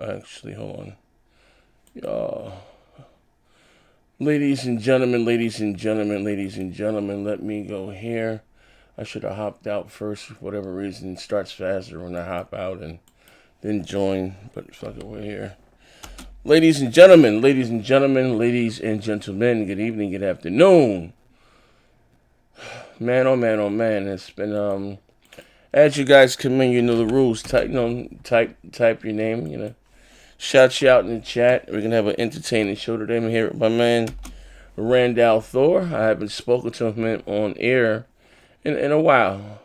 Actually, hold on. Uh, ladies and gentlemen, let me go here. I should have hopped out first for whatever reason. It starts faster when I hop out and then join, but fuck it, we're here. Ladies and gentlemen, good evening, good afternoon. Man, oh man, oh man, it's been as you guys come in, you know the rules. Type your name, shout you out in the chat. We're gonna have an entertaining show today. I'm here with my man Randall Thor. I haven't spoken to him on air in a while.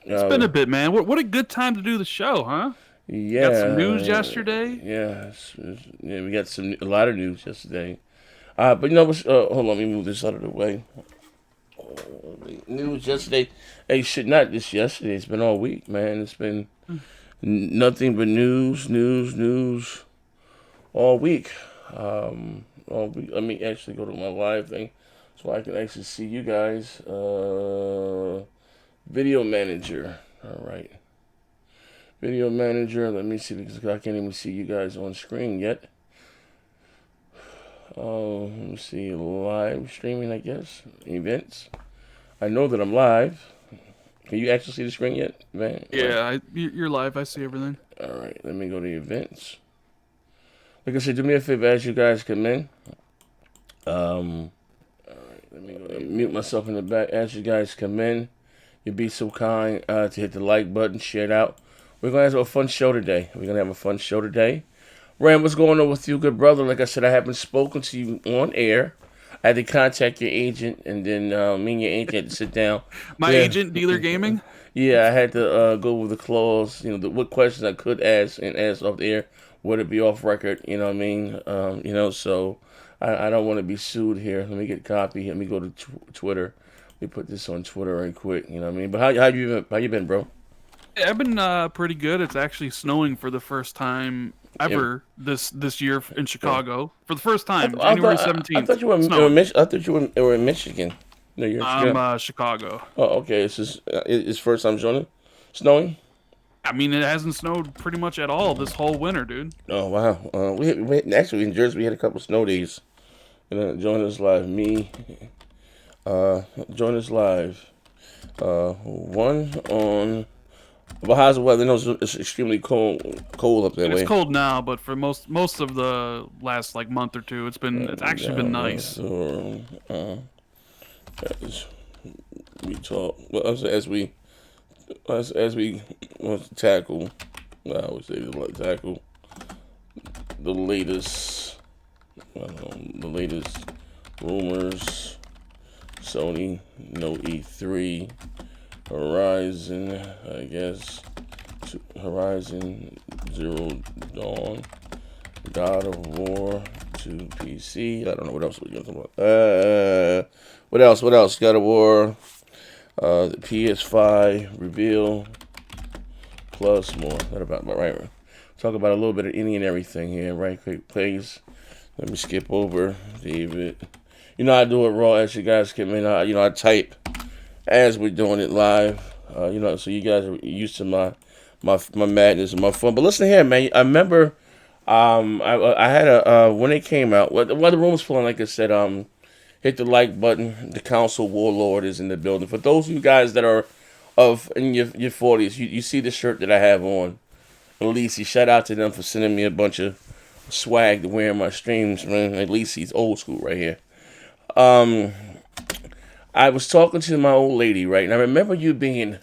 It's been Uh, a bit, man. What a good time to do the show, huh? Got some news yeah, yesterday. yeah. We got a lot of news yesterday. But hold on, let me move this out of the way. News yesterday. Hey, shit, not just yesterday. It's been all week, man. It's been nothing but news all week. All week. Let me actually go to my live thing so I can actually see you guys. Video manager. All right. Video manager. Let me see because I can't even see you guys on screen yet. Let me see. Live streaming, I guess. Events. I know that I'm live. Can you actually see the screen yet, man? Right. Yeah, you're live. I see everything. All right. Let me go to events. Like I said, do me a favor as you guys come in. Um, Let me go mute myself in the back as you guys come in. You'd be so kind to hit the like button, share it out. We're gonna have a fun show today. Rand, what's going on with you, good brother? Like I said, I haven't spoken to you on air. I had to contact your agent, and then me and your agent had to sit down. My Yeah, agent, Dealer Gaming. yeah, I had to go over the clause. What questions I could ask and ask off the air. Would it be off record? You know what I mean? So I don't want to be sued here. Let me get a copy. Let me go to Twitter. Let me put this on Twitter right quick. You know what I mean? But how you been, bro? Yeah, I've been pretty good. It's actually snowing for the first time Yeah, ever this year in yeah. Chicago. For the first I, time, th- I January thought I 17th, thought you were in snowing. I thought you were in Michigan. No, you're in I'm Chicago. Chicago. Oh, okay. It's first time snowing. I mean, it hasn't snowed pretty much at all this whole winter, dude. Oh wow. Actually in Jersey we had a couple snow days. Join us live. Join us live. One on. But how's the weather? No, it's extremely cold up that It's way. cold now, but for most of the last like month or two, it's actually been nice. So, as we talk, well, as we want to tackle, I would say tackle the latest, the latest rumors. Sony Note E3, Horizon, I guess, Horizon Zero Dawn, God of War to PC. I don't know what else we're talking about. What else? What else? God of War, the PS5 reveal, plus more. That about right. Talk about a little bit of any and everything here, right? Quick, please. Let me skip over David. I do it raw as you guys come in. I type as we're doing it live. So you guys are used to my madness and my fun. But listen here, man. I remember, I had when it came out. While the room was flowing, like I said, hit the like button. The council warlord is in the building. For those of you guys that are in your 40s, you see the shirt that I have on. At least shout out to them for sending me a bunch of swag to wear in my streams, man. At least he's old school right here. Um, I was talking to my old lady, right, and I remember you being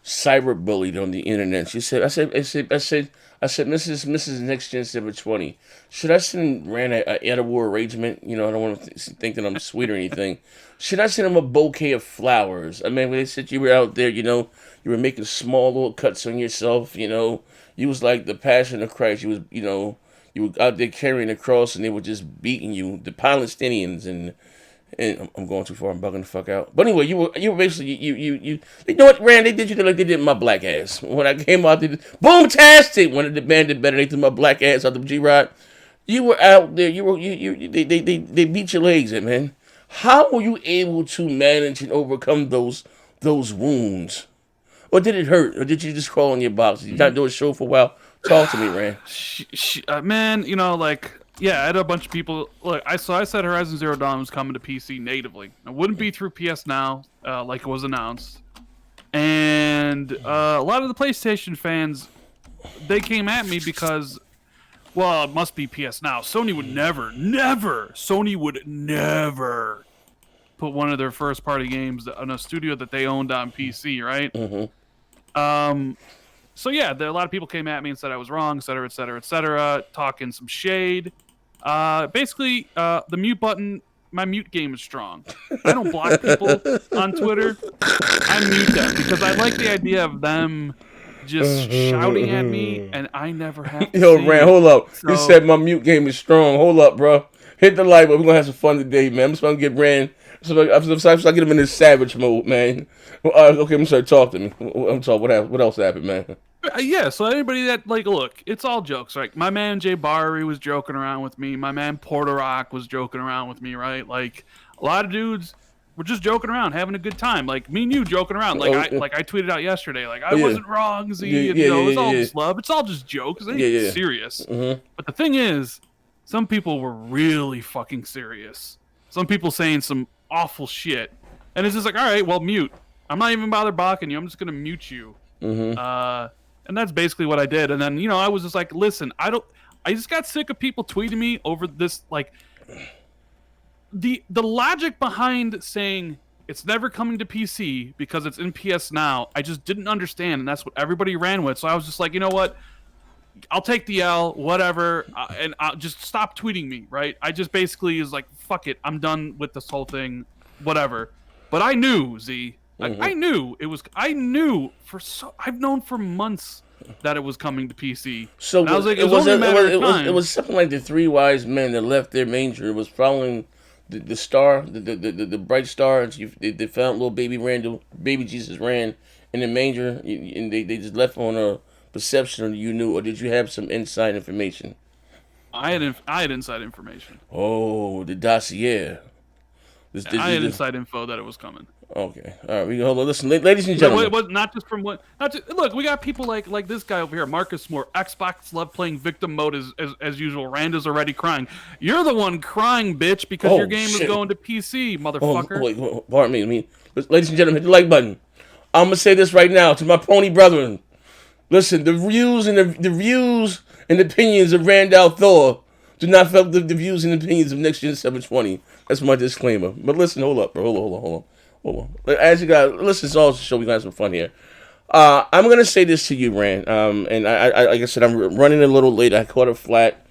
cyberbullied on the internet. She said, I said, Mrs. Next Gen 720, should I send Rand a edible arrangement? I don't want to think that I'm sweet or anything. Should I send him a bouquet of flowers? I mean, when they said you were out there, you were making small little cuts on yourself, you was like the Passion of Christ. You were out there carrying the cross, and they were just beating you, the Palestinians, and I'm going too far. I'm bugging the fuck out. But anyway, you were basically you know what, Rand? They did you like they did my black ass when I came out. They did boom-tastic when the band did better. They threw my black ass out the G Rod. You were out there. They beat your legs in, man. How were you able to manage and overcome those wounds? Or did it hurt? Or did you just crawl in your box? Did you not do a show for a while? Talk to me, Rand. Man, you know, like, yeah, I had a bunch of people. Look, I said Horizon Zero Dawn was coming to PC natively. It wouldn't be through PS Now, like it was announced. And a lot of the PlayStation fans, they came at me because, well, it must be PS Now. Sony would never put one of their first party games on a studio that they owned on PC, right? So yeah, a lot of people came at me and said I was wrong, et cetera, et cetera, et cetera, talking some shade. Basically, the mute button, my mute game is strong. I don't block people on Twitter. I mute them because I like the idea of them just shouting at me, and I never have to Yo, see Rand, it. hold up. So, You said my mute game is strong. Hold up, bro. Hit the like button. We're gonna have some fun today, man. I'm just gonna get Rand. So I get him in this savage mode, man. Okay, I'm sorry. Talk to me. I'm sorry. What else happened, man? yeah, so anybody that, like, look, it's all jokes, right? My man Jay Barry was joking around with me. My man Porter Rock was joking around with me, right? Like, a lot of dudes were just joking around, having a good time. Like me and you joking around. Like I tweeted out yesterday, like I wasn't wrong, Z. Yeah, And, yeah, you know, yeah, it's all yeah. just love. It's all just jokes. It ain't serious. Mm-hmm. But the thing is, some people were really fucking serious. Some people saying some awful shit, and it's just like, all right, well, mute. I'm not even bother blocking you. I'm just gonna mute you. And that's basically what I did. And then, you know, I was just like, listen, I just got sick of people tweeting me over this, like, the logic behind saying it's never coming to PC because it's in PS Now, I just didn't understand, and that's what everybody ran with. So I was just like, you know what? I'll take the L, whatever, and I'll just stop tweeting me, right? I just basically is like, fuck it, I'm done with this whole thing, whatever. But I knew, Z. I knew it was. I knew I've known for months that it was coming to PC. So and I was like, it was something like the three wise men that left their manger. It was following the star, the bright star. They found little baby Randall, baby Jesus ran in the manger, and they just left on a perception of you knew, or did you have some inside information? I had inside information. Oh, the dossier. I had inside info that it was coming. Okay, all right. We hold on. Listen, ladies and gentlemen. Not just from what. Not just, look, we got people like this guy over here, Marcus Moore. Xbox love playing victim mode as usual. Randa's already crying. You're the one crying, bitch, because your game is going to PC, motherfucker. Wait, pardon me. I mean, ladies and gentlemen, hit the like button. I'm gonna say this right now to my pony brethren. Listen, the views and the views and opinions of Randall Thor do not affect the views and opinions of Next Gen 720. That's my disclaimer. But listen, hold up, bro. Hold on. As you guys listen, it's all to show we got some fun here. I'm gonna say this to you, Rand. And I like I said, I'm running a little late. I caught a flat.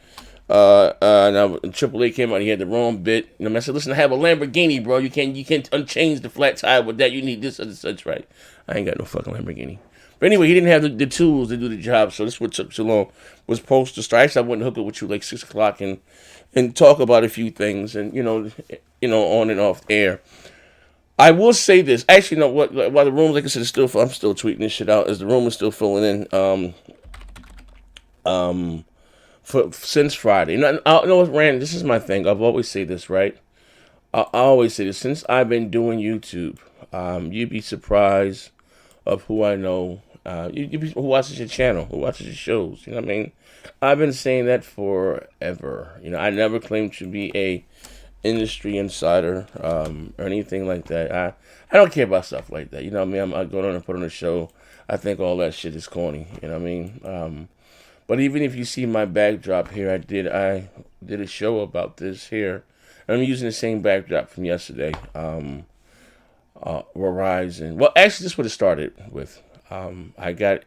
Now AAA came out. He had the wrong bit. And I said, listen, I have a Lamborghini, bro. You can't unchange the flat tire with that. You need this and such, right? I ain't got no fucking Lamborghini. But anyway, he didn't have the tools to do the job, so this is what took so long. Was supposed to start. Actually, I went and hook up with you like 6 o'clock and talk about a few things, and you know, on and off air. I will say this. Actually, no. While the room, like I said, is still, I'm still tweeting this shit out as the room is still filling in. Since Friday, you know what, Rand? This is my thing. I've always say this, right? I always say this. Since I've been doing YouTube, you'd be surprised of who I know. Who watches your channel, who watches your shows. You know what I mean? I've been saying that forever. You know, I never claimed to be a industry insider or anything like that. I don't care about stuff like that. You know what I mean? I go on and put on a show. I think all that shit is corny. You know what I mean? But even if you see my backdrop here, I did a show about this here. I'm using the same backdrop from yesterday. Verizon. Well, actually, this is what it started with. I got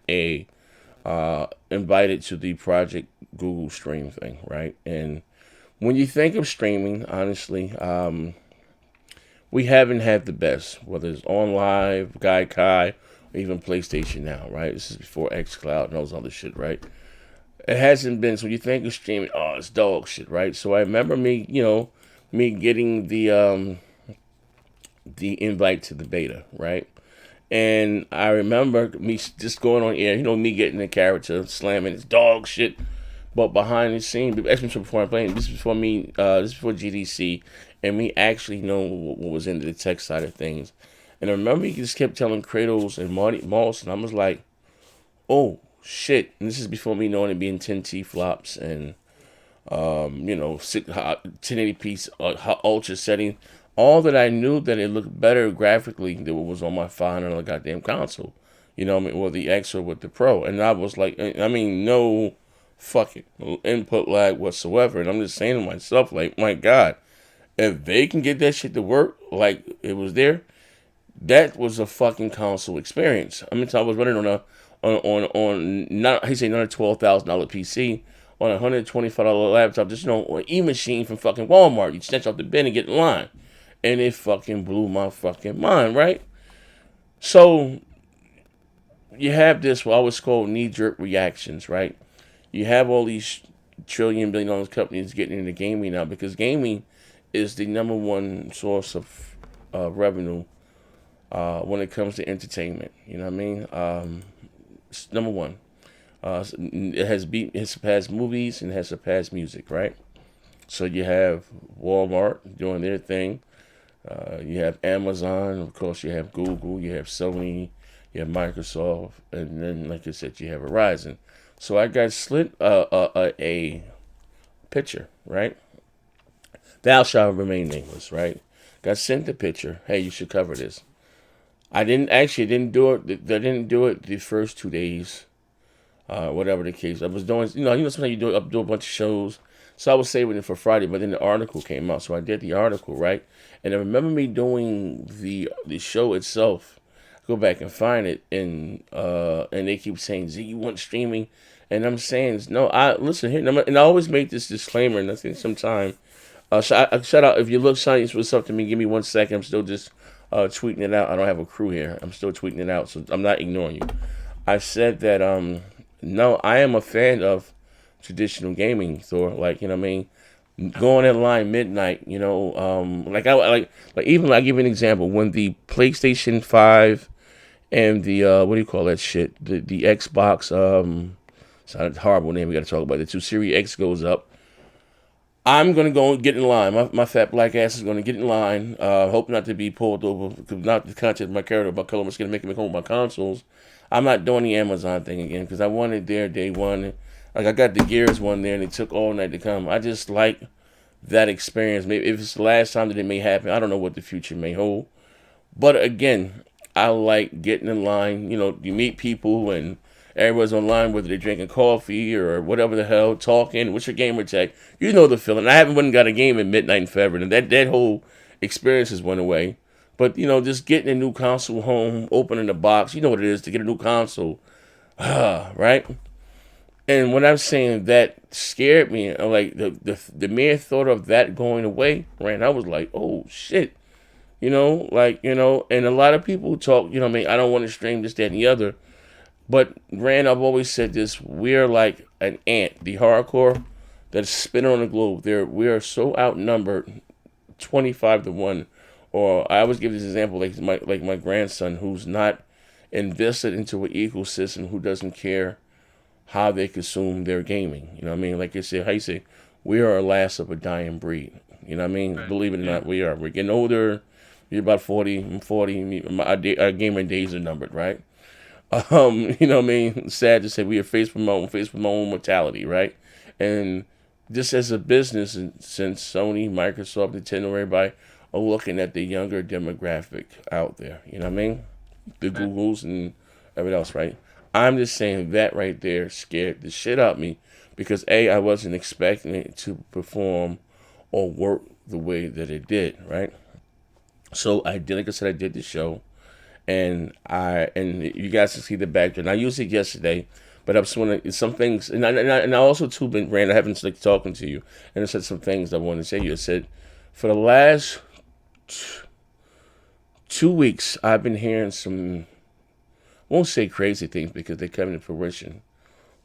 invited to the Project Google Stream thing, right? And when you think of streaming, honestly, we haven't had the best, whether it's OnLive, Gaikai, or even PlayStation Now, right? This is before xCloud and all this other shit, right? It hasn't been. So when you think of streaming, oh, it's dog shit, right? So I remember me getting the invite to the beta, right? And I remember me just going on air, me getting the character, slamming it's dog shit. But behind the scenes, actually before I'm playing, this is before me, this is before GDC, and me actually knowing what was into the tech side of things. And I remember he just kept telling Kratos and Marty Moss, and I was like, oh shit. And this is before me knowing it being 10T flops and 1080p ultra setting. All that I knew that it looked better graphically than what was on my $500 goddamn console. You know what I mean? Or the X or with the Pro. And I was like, I mean, no fucking input lag whatsoever. And I'm just saying to myself, like, my God, if they can get that shit to work like it was there, that was a fucking console experience. I mean, I was running on not I say not a $12,000 PC, on a $125 laptop, just an e-machine from fucking Walmart. You snatch off the bin and get in line, and it fucking blew my fucking mind, right? So you have this what I always call knee-jerk reactions, right? You have all these $1 trillion companies getting into gaming now because gaming is the number one source of revenue when it comes to entertainment. You know what I mean? It's number one. It surpassed movies and has surpassed music, right? So you have Walmart doing their thing. You have Amazon, of course. You have Google. You have Sony. You have Microsoft, and then, like I said, you have Verizon. So I got slid a picture, right? Thou shalt remain nameless, right? Got sent the picture. Hey, you should cover this. I didn't do it. I didn't do it the first 2 days, whatever the case. I was doing, sometimes you do a bunch of shows. So I was saving it for Friday, but then the article came out, so I did the article, right? And I remember me doing the show itself. Go back and find it, and they keep saying, "Z, you want streaming?" And I'm saying, "No, I listen here." And I always make this disclaimer, and I think sometime, shout out if you look something for something to me. Give me 1 second. I'm still just tweeting it out. I don't have a crew here. I'm still tweeting it out, so I'm not ignoring you. I said that no, I am a fan of traditional gaming, Thor. Like, you know what I mean? Going in line midnight, like even I give you an example. When the PlayStation 5 and the what do you call that shit? The Xbox, it's a horrible name we gotta talk about. The 2 Series X goes up. I'm gonna go and get in line. My fat black ass is gonna get in line. Hope not to be pulled over, not the content of my character, but color was gonna make me home my consoles. I'm not doing the Amazon thing again because I wanted there day one. Like I got the Gears one there, and it took all night to come. I just like that experience. Maybe if it's the last time that it may happen, I don't know what the future may hold. But again, I like getting in line. You meet people and everyone's online, whether they're drinking coffee or whatever the hell, talking. What's your gamer tag? You know the feeling. I haven't went and got a game at midnight in February, and that whole experience has went away. But just getting a new console home, opening the box, you know what it is to get a new console, right? And when I'm saying that scared me, like the mere thought of that going away, right? I was like, oh shit, and a lot of people talk, I mean, I don't want to stream this, that, and the other. But Rand, I've always said this: we're like an ant, the hardcore that's spinning on the globe. We are so outnumbered, 25-1. Or I always give this example, like my grandson, who's not invested into an ecosystem, who doesn't care how they consume their gaming. You know what I mean? Like I said, how you say, we are a last of a dying breed. You know what I mean? Right. Believe it or not, we are. We're getting older. You're about 40. I'm 40. Our gaming days are numbered, right? You know what I mean? Sad to say, we are faced with my own mortality, right? And just as a business, and since Sony, Microsoft, Nintendo, everybody are looking at the younger demographic out there. You know what I mean? The Googles and everything else, right? I'm just saying that right there scared the shit out of me because I wasn't expecting it to perform or work the way that it did, right? So I did, like I said, I did the show, and you guys can see the background. I used it yesterday, but I just want to some things, and I also too been Rand. I haven't like talking to you, and I said some things I wanted to say. You said for the last 2 weeks I've been hearing some. I won't say crazy things because they come into fruition.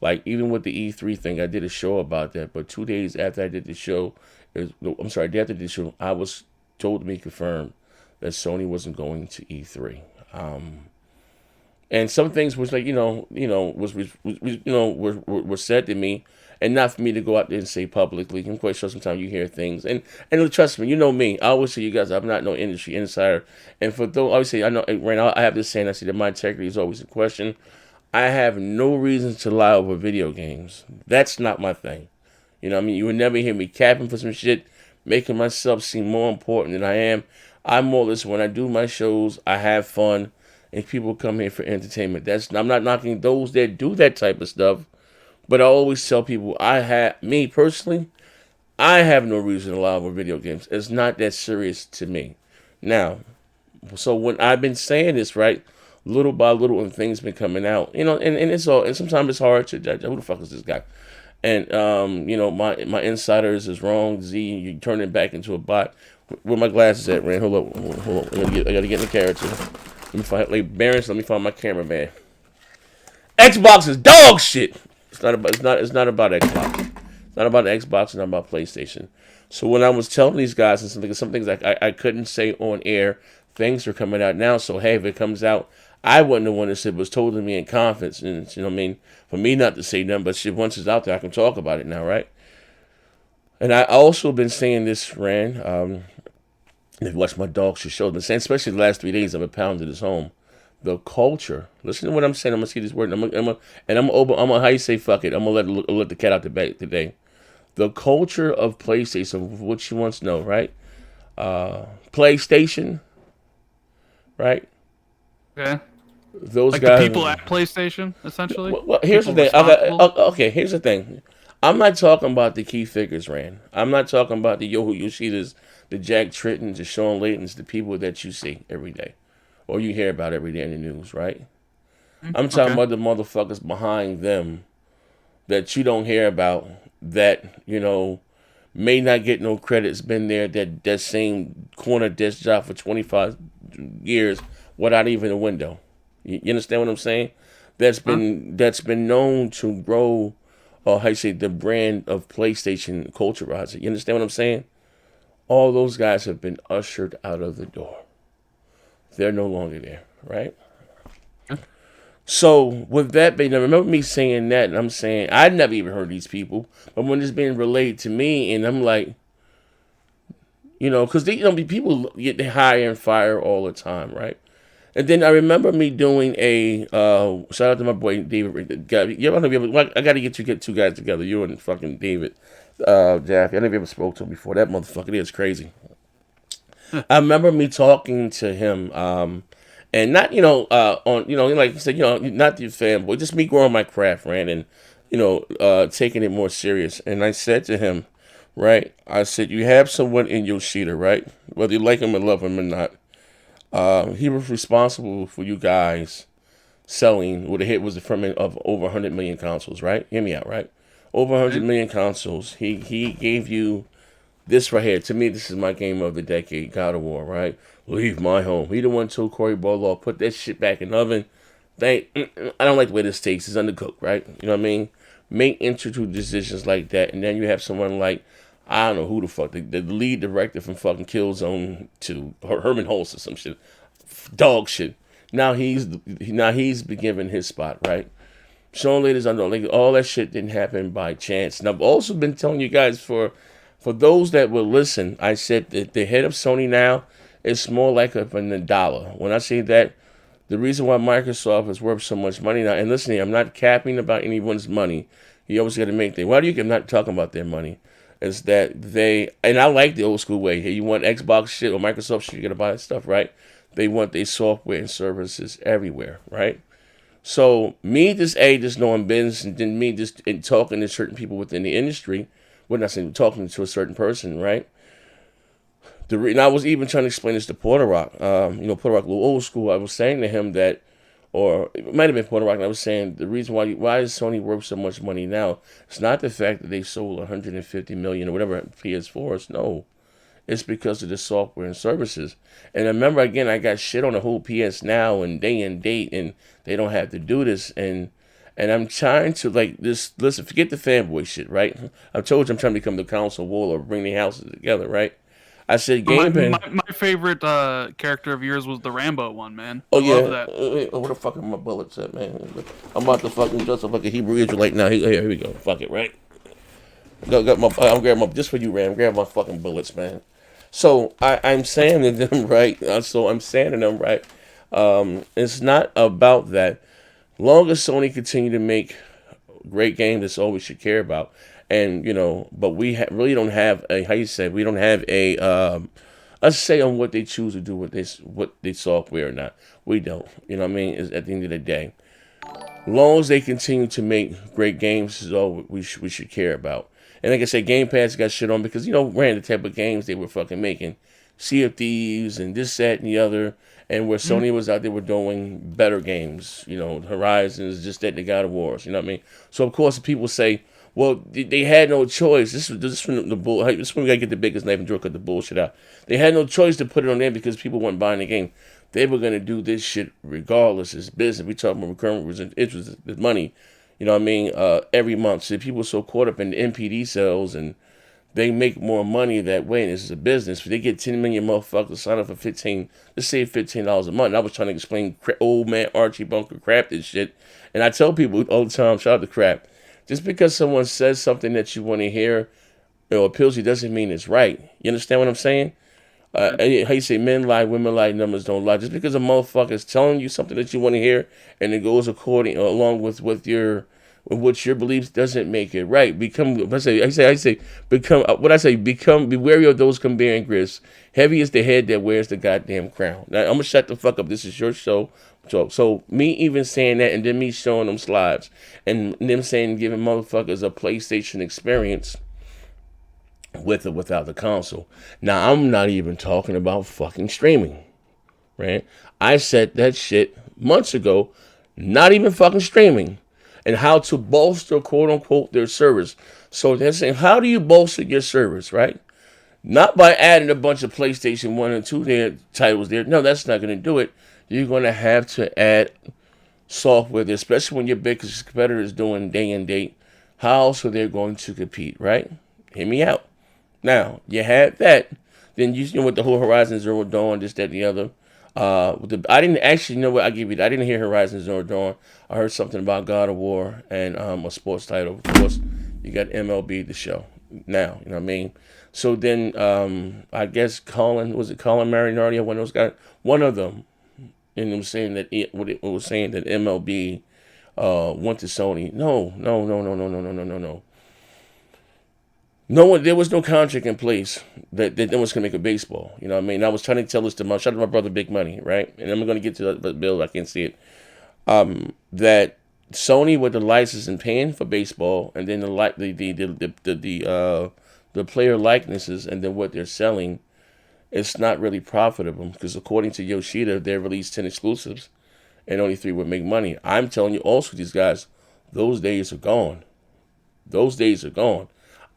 Like even with the E3 thing, I did a show about that. But 2 days after I did the show, day after the show, I was told to be confirmed that Sony wasn't going to E3. And some things was like were said to me, and not for me to go out there and say publicly. I'm quite sure sometimes you hear things, and trust me, you know me. I always say, you guys, I'm not no industry insider, and for though obviously I know, right now I have this saying, I say that my integrity is always in question. I have no reason to lie over video games. That's not my thing. You know what I mean? You would never hear me capping for some shit, making myself seem more important than I am. I'm more or less, when I do my shows, I have fun, and people come here for entertainment. I'm not knocking those that do that type of stuff, but I always tell people, me personally, I have no reason to lie over video games. It's not that serious to me. Now, so when I've been saying this, right, little by little, and things been coming out, and it's all, and sometimes it's hard to judge. Who the fuck is this guy? And my insiders is wrong. Z, you turn it back into a bot. Where my glasses at, Rand? Hold up. I gotta get in the character. Let me find, like, Barons. Let me find my cameraman. Xbox is dog shit. It's not about Xbox. It's not about Xbox. It's not about PlayStation. So when I was telling these guys and some things I couldn't say on air, things are coming out now. So hey, if it comes out, I wasn't the one that said it was told to me in confidence, and you know what I mean, for me not to say nothing, but shit, once it's out there, I can talk about it now, right? And I also been saying this, Rand. If you watch my dog show, I've been saying, especially the last 3 days, I've been pounding this home. The culture. Listen to what I'm saying. I'm gonna see this word. I'm gonna how you say fuck it. I'm gonna let the cat out the bag today. The culture of PlayStation, what you want to know, right? PlayStation, right? Okay. Those like guys. The people at PlayStation, essentially. Well, here's the thing. Okay, here's the thing. I'm not talking about the key figures, Rand. I'm not talking about the Yoho Yoshidas, the Jack Trittons, the Sean Laytons, the people that you see every day, or you hear about every day in the news, right? I'm talking about the motherfuckers behind them that you don't hear about, that, may not get no credits, been there, that same corner desk job for 25 years without even a window. You understand what I'm saying? That's been known to grow, or how you say, the brand of PlayStation culturizer. You understand what I'm saying? All those guys have been ushered out of the door. They're no longer there, right? So with that being, remember me saying that, and I'm saying I never even heard these people, but when it's being relayed to me, and I'm like, because people get hire and fire all the time, right? And then I remember me doing a shout out to my boy David. I got to get two guys together. You and fucking David, Jaffe. I never ever spoke to him before. That motherfucker is crazy. I remember me talking to him, and not like you said, not the fanboy, just me growing my craft, right, and taking it more serious. And I said to him, right, I said, you have someone in Yoshida, right, whether you like him or love him or not. He was responsible for you guys selling what the hit was from of over 100 million consoles, right? Hear me out, right? Over 100 million consoles. He gave you this right here. To me, this is my game of the decade, God of War, right? Leave my home. He the one told Cory Barlog, put that shit back in the oven. I don't like the way this tastes. It's undercooked, right? You know what I mean? Make intricate decisions like that, and then you have someone like, I don't know who the fuck, the lead director from fucking Killzone to Herman Hulst or some shit, dog shit. Now he's been given his spot, right? Sean Layton's under, like, all that shit didn't happen by chance. And I've also been telling you guys, for those that will listen, I said that the head of Sony now is more like a Nadala. When I say that, the reason why Microsoft is worth so much money now, and listen, I'm not capping about anyone's money. You always got to make things. Why do you? I'm not talking about their money. Is that and I like the old school way. Hey, you want Xbox shit or Microsoft shit, you gotta buy that stuff, right? They want their software and services everywhere, right? So me just knowing business, and then me just talking to certain people within the industry, well, not saying talking to a certain person, right? And I was even trying to explain this to Porter Rock. Porter Rock, a little old school. I was saying to him that, or it might have been Porter Rock, and I was saying the reason why is Sony worth so much money now? It's not the fact that they sold 150 million or whatever PS4s. No, it's because of the software and services. And I remember, again, I got shit on the whole PS Now and day and date, and they don't have to do this. And I'm trying to, like, this. Listen, forget the fanboy shit, right? I told you I'm trying to become the council wall or bring the houses together, right? I said, my favorite character of yours was the Rambo one, man. Oh, I love that. Where the fuck are my bullets at, man? I'm about to fucking just a fucking Hebrew Israelite now. Here we go. Fuck it, right? I'm grabbing my, just for you, Ram. Grab my fucking bullets, man. So I'm saying to them, right? It's not about that. Long as Sony continue to make great games, that's all we should care about. And but we really don't have a how you say we don't have a say on what they choose to do with this, what they software or not. We don't. You know what I mean? Is at the end of the day, long as they continue to make great games, is all we should care about. And like I said, Game Pass got shit on because ran the type of games they were fucking making, Sea of Thieves and this, that, and the other. And where Sony was out there, were doing better games, Horizons, just that, the God of Wars, you know what I mean? So of course, people say, well, they had no choice. This from the bull. This is when we gotta get the biggest knife and draw cut the bullshit out. They had no choice to put it on there because people weren't buying the game. They were gonna do this shit regardless. It's business. We talking about recurring interest, the money. You know what I mean? Every month. So people are so caught up in the NPD sales and they make more money that way. And this is a business. If they get 10 million motherfuckers sign up for let's say $15 a month. And I was trying to explain old man Archie Bunker crap and shit. And I tell people all the time, shout out to crap. Just because someone says something that you want to hear or appeals you doesn't mean it's right. You understand what I'm saying? How you say men lie, women lie, numbers don't lie. Just because a motherfucker is telling you something that you want to hear and it goes along with what your beliefs doesn't make it right. Be wary of those come bearing grist. Heavy is the head that wears the goddamn crown. Now I'm gonna shut the fuck up. This is your show. So me even saying that and then me showing them slides and them saying giving motherfuckers a PlayStation experience with or without the console. Now I'm not even talking about fucking streaming, right? I said that shit months ago. Not even fucking streaming. And how to bolster, quote unquote, their service. So they're saying, how do you bolster your service, right? Not by adding a bunch of PlayStation 1 and 2 titles there. No, that's not going to do it. You're going to have to add software there, especially when your biggest competitor is doing day and date. How else are they going to compete, right? Hear me out. Now, you had that. Then with the whole Horizon Zero Dawn, this, that, and the other. I didn't actually know what I give you. I didn't hear Horizon Zero Dawn. I heard something about God of War and a sports title. Of course, you got MLB The Show now. You know what I mean? So then, I guess Colin Marinardi, one of them, and it was saying that it was saying that MLB went to Sony. No. No one, there was no contract in place that was going to make a baseball. You know what I mean? I was trying to tell this to shout out to my brother Big Money, right? And I'm going to get to the bill. I can't see it. That Sony with the license and paying for baseball, and then the player likenesses, and then what they're selling, it's not really profitable because according to Yoshida, they released 10 exclusives, and only 3 would make money. I'm telling you, also these guys, those days are gone. Those days are gone.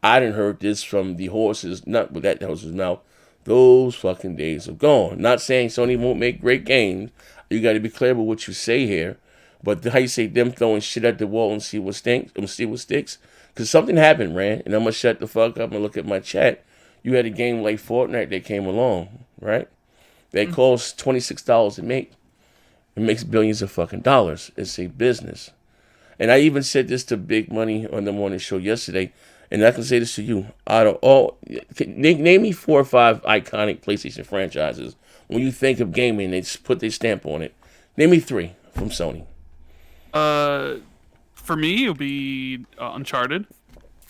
I didn't heard this from the horses, not with that horse's mouth. Those fucking days are gone. Not saying Sony won't make great games. You got to be clear with what you say here. But how you say them throwing shit at the wall and see what stinks, and see what sticks? Because something happened, Rand, and I'm going to shut the fuck up and look at my chat. You had a game like Fortnite that came along, right? That costs $26 to make. It makes billions of fucking dollars. It's a business. And I even said this to Big Money on the morning show yesterday. And I can say this to you. Out of all, name me 4 or 5 iconic PlayStation franchises. When you think of gaming, they just put their stamp on it. Name me 3 from Sony. For me, it would be Uncharted.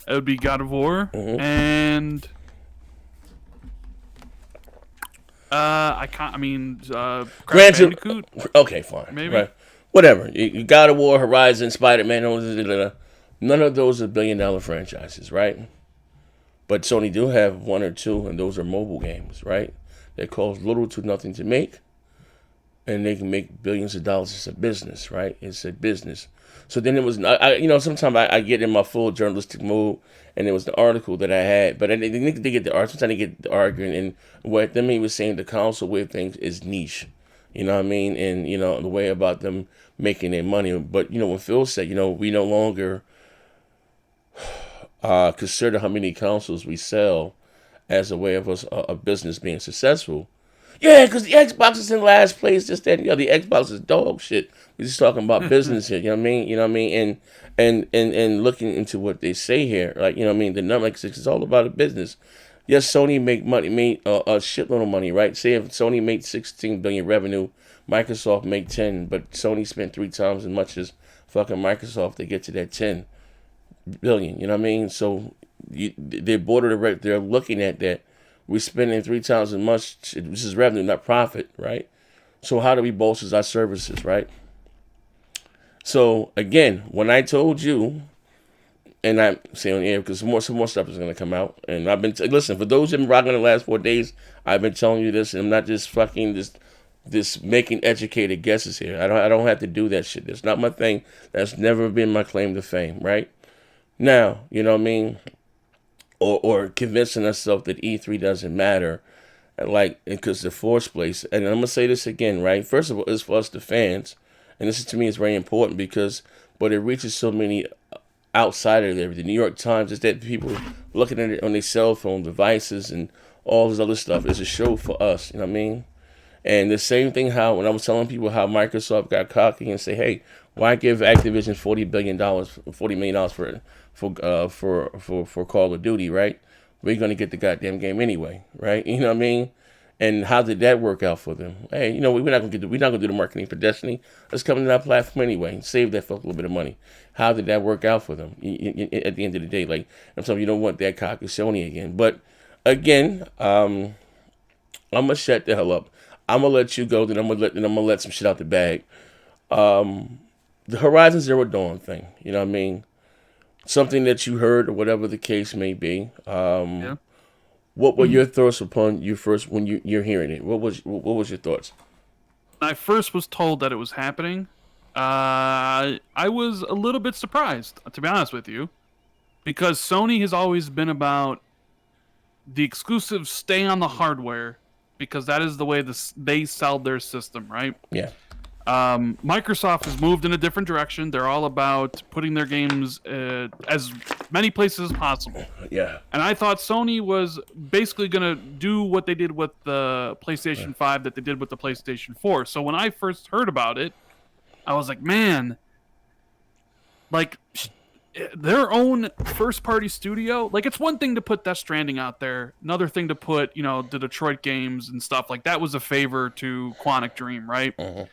It would be God of War, and I can't. I mean, Crash Bandicoot. Okay, fine. Maybe. Right. Whatever. You God of War, Horizon, Spider-Man. None of those are billion-dollar franchises, right? But Sony do have 1 or 2, and those are mobile games, right? That cost little to nothing to make, and they can make billions of dollars. It's a business, right? It's a business. So then it was, sometimes I get in my full journalistic mode, and there was the article that I had, but they get the art. Sometimes they get the arguing, and what he was saying, the console way of things is niche. You know what I mean? And, the way about them making their money. But, when Phil said, we no longer consider how many consoles we sell as a way of us a business being successful. Yeah, because the Xbox is in last place. Just that, the Xbox is dog shit. We're just talking about business here. You know what I mean? And looking into what they say here, like the number, like it's all about a business. Yes, Sony made a shitload of money, right? Say if Sony made $16 billion revenue, Microsoft make 10, but Sony spent 3 times as much as fucking Microsoft to get to that 10 billion. You know what I mean? So their board of directors, they're looking at that. We're spending 3 times as much. This is revenue, not profit, right? So how do we bolster our services, right? So again, when I told you, and I'm saying on the air because some more stuff is going to come out, and I've been listen, for those who've been rocking the last 4 days, I've been telling you this, and I'm not just fucking this making educated guesses here. I don't have to do that shit. That's not my thing. That's never been my claim to fame, right? Now, you know what I mean? Or convincing ourselves that E3 doesn't matter, like, because the first place. And I'm gonna say this again, right? First of all, it's for us the fans, and this is, to me, is very important but it reaches so many outside of everything. The New York Times is that people looking at it on their cell phone devices and all this other stuff. It's a show for us, you know what I mean? And the same thing how when I was telling people how Microsoft got cocky and say, hey, why give Activision $40 million for Call of Duty, right? We're gonna get the goddamn game anyway, right? You know what I mean? And how did that work out for them? Hey, you know, we're not gonna do the marketing for Destiny. Let's come to that platform anyway. Save that for a little bit of money. How did that work out for them? At the end of the day, like I'm saying, you don't want that cocky Sony again. But again, I'm gonna shut the hell up. I'm gonna let you go. Then I'm gonna let some shit out the bag. The Horizon Zero Dawn thing. You know what I mean? Something that you heard or whatever the case may be. Yeah. What were your thoughts upon you first when you're hearing it? What was your thoughts? When I first was told that it was happening, I was a little bit surprised, to be honest with you, because Sony has always been about the exclusives stay on the hardware because that is the way they sell their system, right? Yeah. Microsoft has moved in a different direction. They're all about putting their games as many places as possible. Yeah. And I thought Sony was basically going to do what they did with the PlayStation 5 that they did with the PlayStation 4. So when I first heard about it, I was like, man, like their own first-party studio. Like, it's one thing to put Death Stranding out there. Another thing to put, the Detroit games and stuff. Like, that was a favor to Quantic Dream, right? Uh-huh.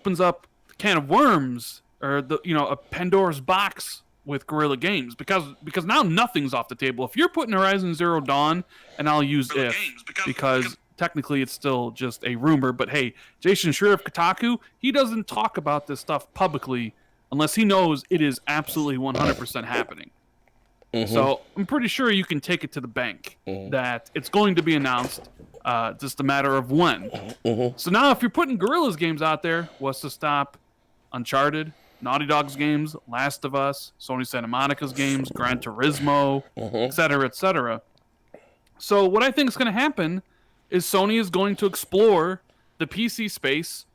Opens up a can of worms or a Pandora's box with Guerrilla Games because now nothing's off the table. If you're putting Horizon Zero Dawn, and I'll use because technically it's still just a rumor, but hey, Jason Schreier of Kotaku, he doesn't talk about this stuff publicly unless he knows it is absolutely 100% happening. Mm-hmm. So I'm pretty sure you can take it to the bank that it's going to be announced. Just a matter of when. Mm-hmm. So now if you're putting Guerrilla's games out there, what's to stop Uncharted, Naughty Dog's games, Last of Us, Sony Santa Monica's games, Gran Turismo, etc., etc. So what I think is going to happen is Sony is going to explore the PC space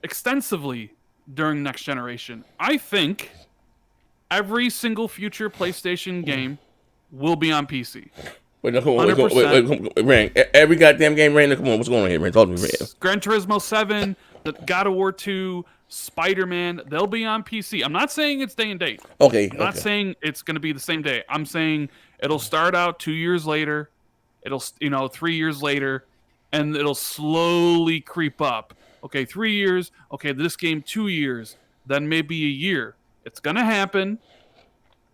extensively during next generation. I think every single future PlayStation game will be on PC. Wait, no, come on, wait, Rain. Every goddamn game, Rain. Come on, what's going on here, Rain? Talk to me, Rain. Gran Turismo 7, the God of War 2, Spider-Man, they'll be on PC. I'm not saying it's day and date. Okay. I'm not saying it's going to be the same day. I'm saying it'll start out 2 years later, it'll 3 years later, and it'll slowly creep up. Okay, 3 years. Okay, this game 2 years, then maybe a year. It's going to happen.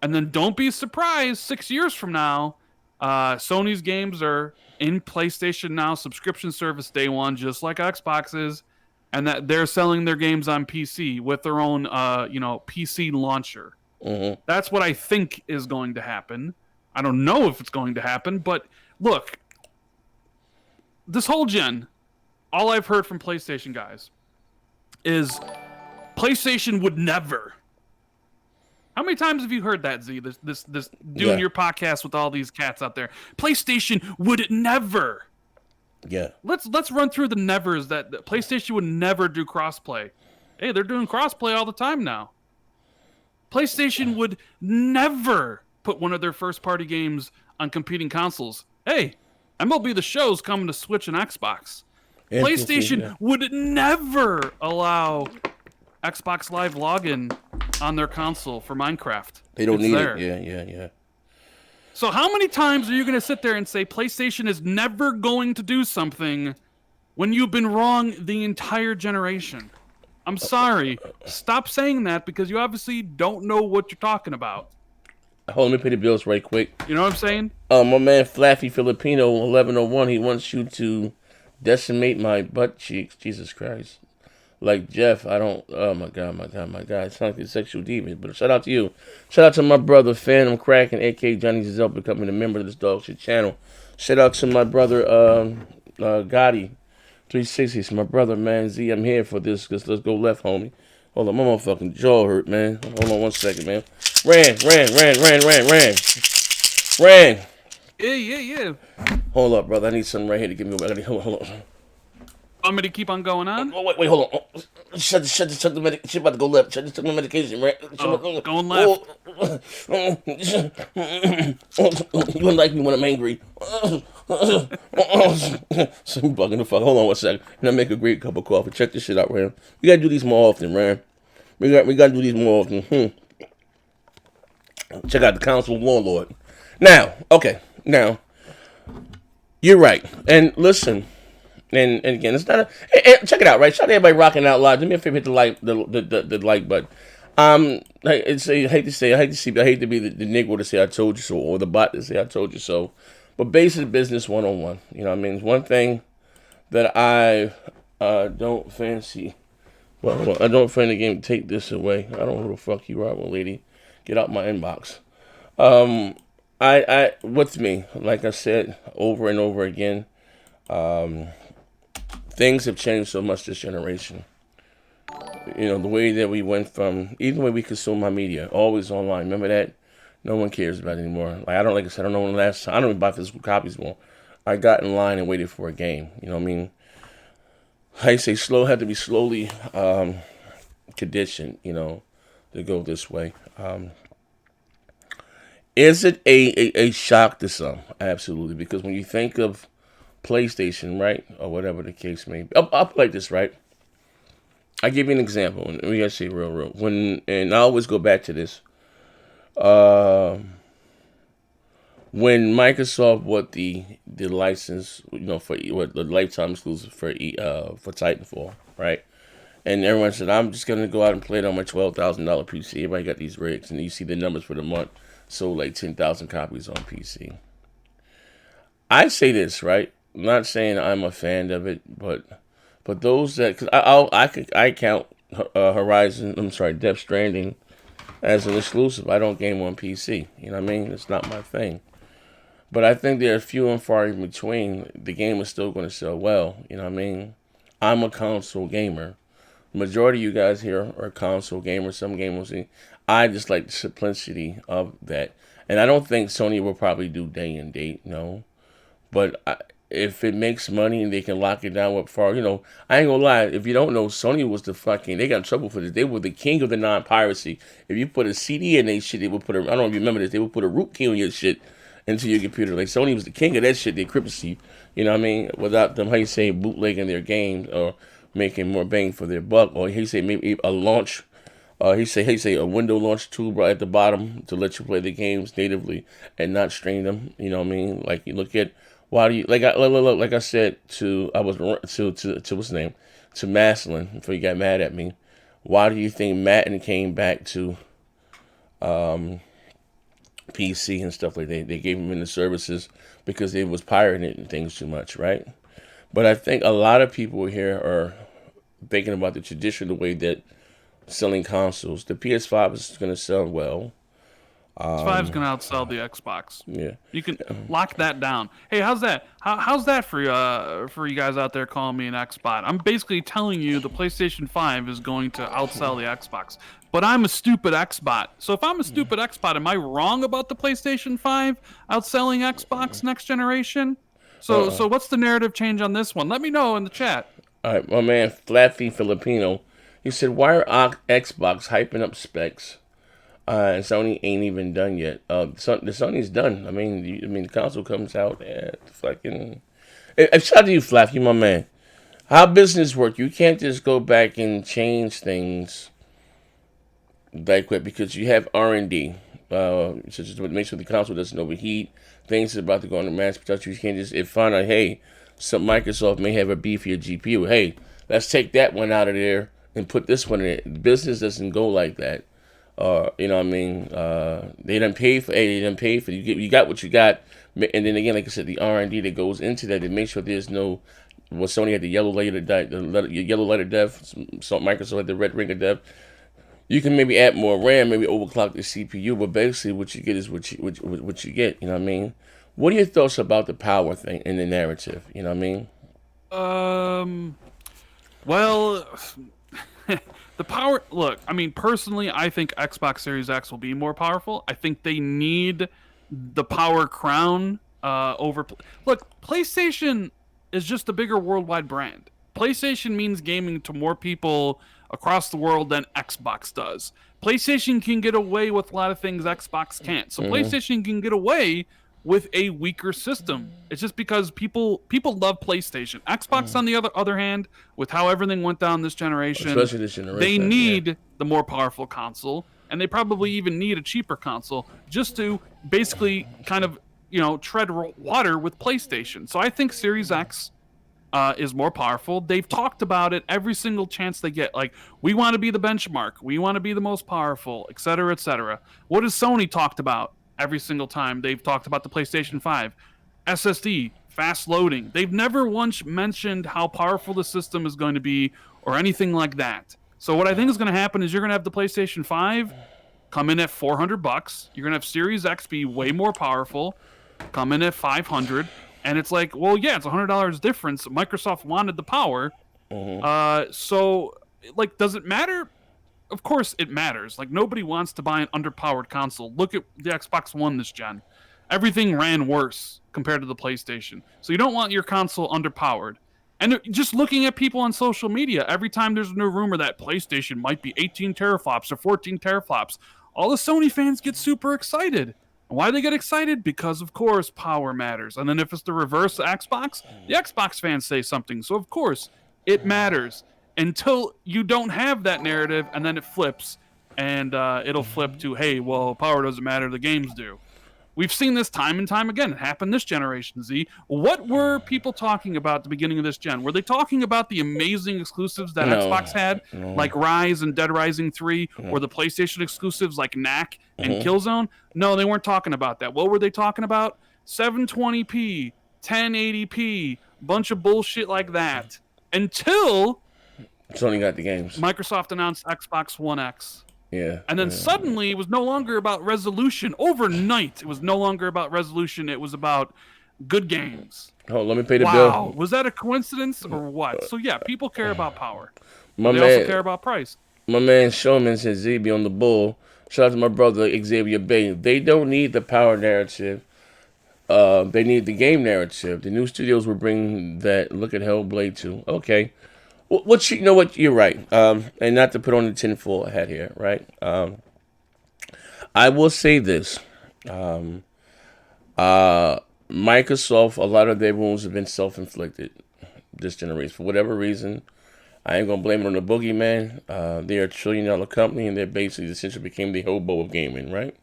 And then don't be surprised 6 years from now, Sony's games are in PlayStation Now subscription service day one, just like Xbox is, and that they're selling their games on PC with their own, PC launcher. Mm-hmm. That's what I think is going to happen. I don't know if it's going to happen, but look, this whole gen, all I've heard from PlayStation guys is PlayStation would never. How many times have you heard that, Z? This doing your podcast with all these cats out there. PlayStation would never. Yeah. Let's run through the nevers that PlayStation would never do crossplay. Hey, they're doing crossplay all the time now. PlayStation would never put one of their first-party games on competing consoles. Hey, MLB The Show's coming to Switch and Xbox. And PlayStation would never allow Xbox Live login on their console for Minecraft. They don't need it. Yeah. So how many times are you going to sit there and say PlayStation is never going to do something when you've been wrong the entire generation. I'm sorry. Stop saying that because you obviously don't know what you're talking about. Hold on, let me pay the bills right quick. You know what I'm saying? My man Flaffy Filipino 1101. He wants you to decimate my butt cheeks. Jesus Christ. Like Jeff, I don't. Oh my God, my God, my God. It's not like a sexual demon, but shout out to you. Shout out to my brother Phantom Kraken, aka Johnny Giselle, becoming a member of this dog shit channel. Shout out to my brother Gotti 360. My brother, man. Z, I'm here for this. Let's go left, homie. Hold on, my motherfucking jaw hurt, man. Hold on 1 second, man. Ran. Yeah. Hold up, brother. I need something right here to give me. Hold on. Want me to keep on going on? Oh, wait, hold on. Oh, shut the medication. She about to go left. Took the medication, right? Going left. You don't like me when I'm angry. So you bugging the fuck. Hold on 1 second. And I make a great cup of coffee. Check this shit out, man. We gotta do these more often, man. We gotta do these more often. Check out the Council of Warlord. Now, you're right. And listen. And again, it's not. Check it out, right? Shout out to everybody rocking out loud. Do me a favor, hit the like, the like button. I hate to be the Negro to say I told you so, or the bot to say I told you so. But basic business 101. You know what I mean? It's one thing that I don't fancy. Well, I don't find the game. Take this away. I don't know who the fuck you are, lady. Get out my inbox. I with me, like I said over and over again. Things have changed so much this generation. You know, the way that we went from, even the way we consume our media, always online. Remember that? No one cares about it anymore. Like I said, I don't know when the last time, I don't even buy physical copies more. I got in line and waited for a game. You know what I mean? I say slow had to be slowly conditioned, you know, to go this way. Is it a shock to some? Absolutely. Because when you think of PlayStation, right, or whatever the case may be. I'll play this, right? I give you an example, and we gotta say real. And I always go back to this. When Microsoft bought the license, you know, for what the lifetime exclusive for Titanfall, right? And everyone said, I'm just gonna go out and play it on my $12,000 PC. Everybody got these rigs, and you see the numbers for the month. Sold like 10,000 copies on PC. I say this, right? I'm not saying I'm a fan of it, but those that, because I count Death Stranding as an exclusive. I don't game on PC. You know what I mean? It's not my thing. But I think there are few and far in between. The game is still going to sell well. You know what I mean? I'm a console gamer. The majority of you guys here are console gamers. Some gamers. I just like the simplicity of that. And I don't think Sony will probably do day and date, no. But if it makes money and they can lock it down with far, you know, I ain't gonna lie. If you don't know, Sony was they got in trouble for this. They were the king of the non-piracy. If you put a CD in their shit, they would I don't know if you remember this, they would put a root key on your shit into your computer. Like Sony was the king of that shit, the encryption. You know what I mean? Without them, how you say, bootlegging their games or making more bang for their buck. Or he say maybe a launch. He say a window launch tool right at the bottom to let you play the games natively and not stream them. You know what I mean? Like you look at. Why do you like I said to what's his name, to Maslin before he got mad at me? Why do you think Madden came back to PC and stuff like that? They gave him in the services because it was pirating things too much, right? But I think a lot of people here are thinking about the traditional way that selling consoles. The PS5 is going to sell well. PS5 is going to outsell the Xbox. Yeah, you can lock that down. Hey, how's that? How's that for you guys out there calling me an Xbot? I'm basically telling you the PlayStation 5 is going to outsell the Xbox. But I'm a stupid Xbot. So if I'm a stupid Xbot, am I wrong about the PlayStation 5 outselling Xbox next generation? So what's the narrative change on this one? Let me know in the chat. All right, my man Flaffy Filipino, he said, "Why are Xbox hyping up specs? And Sony ain't even done yet. The Sony's done. I mean, the console comes out at fucking. Shout out to you, Flaff. You my man. How business work? You can't just go back and change things that quick because you have R&D. Such as what makes sure the console doesn't overheat. Things is about to go into mass production. You can't just find out, hey, some Microsoft may have a beefier GPU. Hey, let's take that one out of there and put this one in it. Business doesn't go like that. You know what I mean? They didn't pay for. Hey, they didn't pay for. You got what you got, and then again, like I said, the R&D that goes into that to make sure there's no. Well, Sony had the yellow light of death, yellow light of death. So Microsoft had the red ring of death. You can maybe add more RAM, maybe overclock the CPU, but basically what you get is what you get. You know what I mean? What are your thoughts about the power thing in the narrative? You know what I mean? Well, the power. Look, I mean, personally, I think Xbox Series X will be more powerful. I think they need the power crown over. Look, PlayStation is just a bigger worldwide brand. PlayStation means gaming to more people across the world than Xbox does. PlayStation can get away with a lot of things Xbox can't. So PlayStation can get away with a weaker system. It's just because people love PlayStation. Xbox, on the other hand, with how everything went down this generation, Especially this generation, they need the more powerful console, and they probably even need a cheaper console just to basically kind of tread water with PlayStation. So I think Series X is more powerful. They've talked about it every single chance they get. Like, we want to be the benchmark. We want to be the most powerful, et cetera, et cetera. What has Sony talked about every single time they've talked about the PlayStation 5? SSD, fast loading. They've never once mentioned how powerful the system is going to be or anything like that. So what I think is going to happen is you're going to have the PlayStation 5 come in at $400. You're going to have Series X be way more powerful, come in at $500. And it's like, well, yeah, it's $100 difference. Microsoft wanted the power. So, like, does it matter? Of course it matters. Like, nobody wants to buy an underpowered console. Look at the Xbox One this gen. Everything ran worse compared to the PlayStation. So you don't want your console underpowered. And just looking at people on social media, every time there's a new rumor that PlayStation might be 18 teraflops or 14 teraflops, all the Sony fans get super excited. Why do they get excited? Because, of course, power matters. And then if it's the reverse Xbox, the Xbox fans say something. So, of course, it matters until you don't have that narrative, and then it flips, and it'll flip to, hey, well, power doesn't matter, the games do. We've seen this time and time again. It happened this generation, Z. What were people talking about at the beginning of this gen? Were they talking about the amazing exclusives that Xbox had, like Rise and Dead Rising 3, or the PlayStation exclusives like Knack and Killzone? No, they weren't talking about that. What were they talking about? 720p, 1080p, bunch of bullshit like that. Until Sony got the games. Microsoft announced Xbox One X. Yeah. And then suddenly it was no longer about resolution. Overnight, it was no longer about resolution. It was about good games. Oh, let me pay the bill. Wow. Was that a coincidence or what? So, yeah, people care about power. They also care about price. My man Showman says, Z be on the bull. Shout out to my brother Xavier Bay. They don't need the power narrative. They need the game narrative. The new studios will bring that. Look at Hellblade 2. Okay. You know what? You're right. And not to put on the tinfoil hat here, right? I will say this. Microsoft, a lot of their wounds have been self-inflicted this generation. For whatever reason, I ain't going to blame it on the boogeyman. They're a $1 trillion company, and they're basically essentially became the hobo of gaming, right?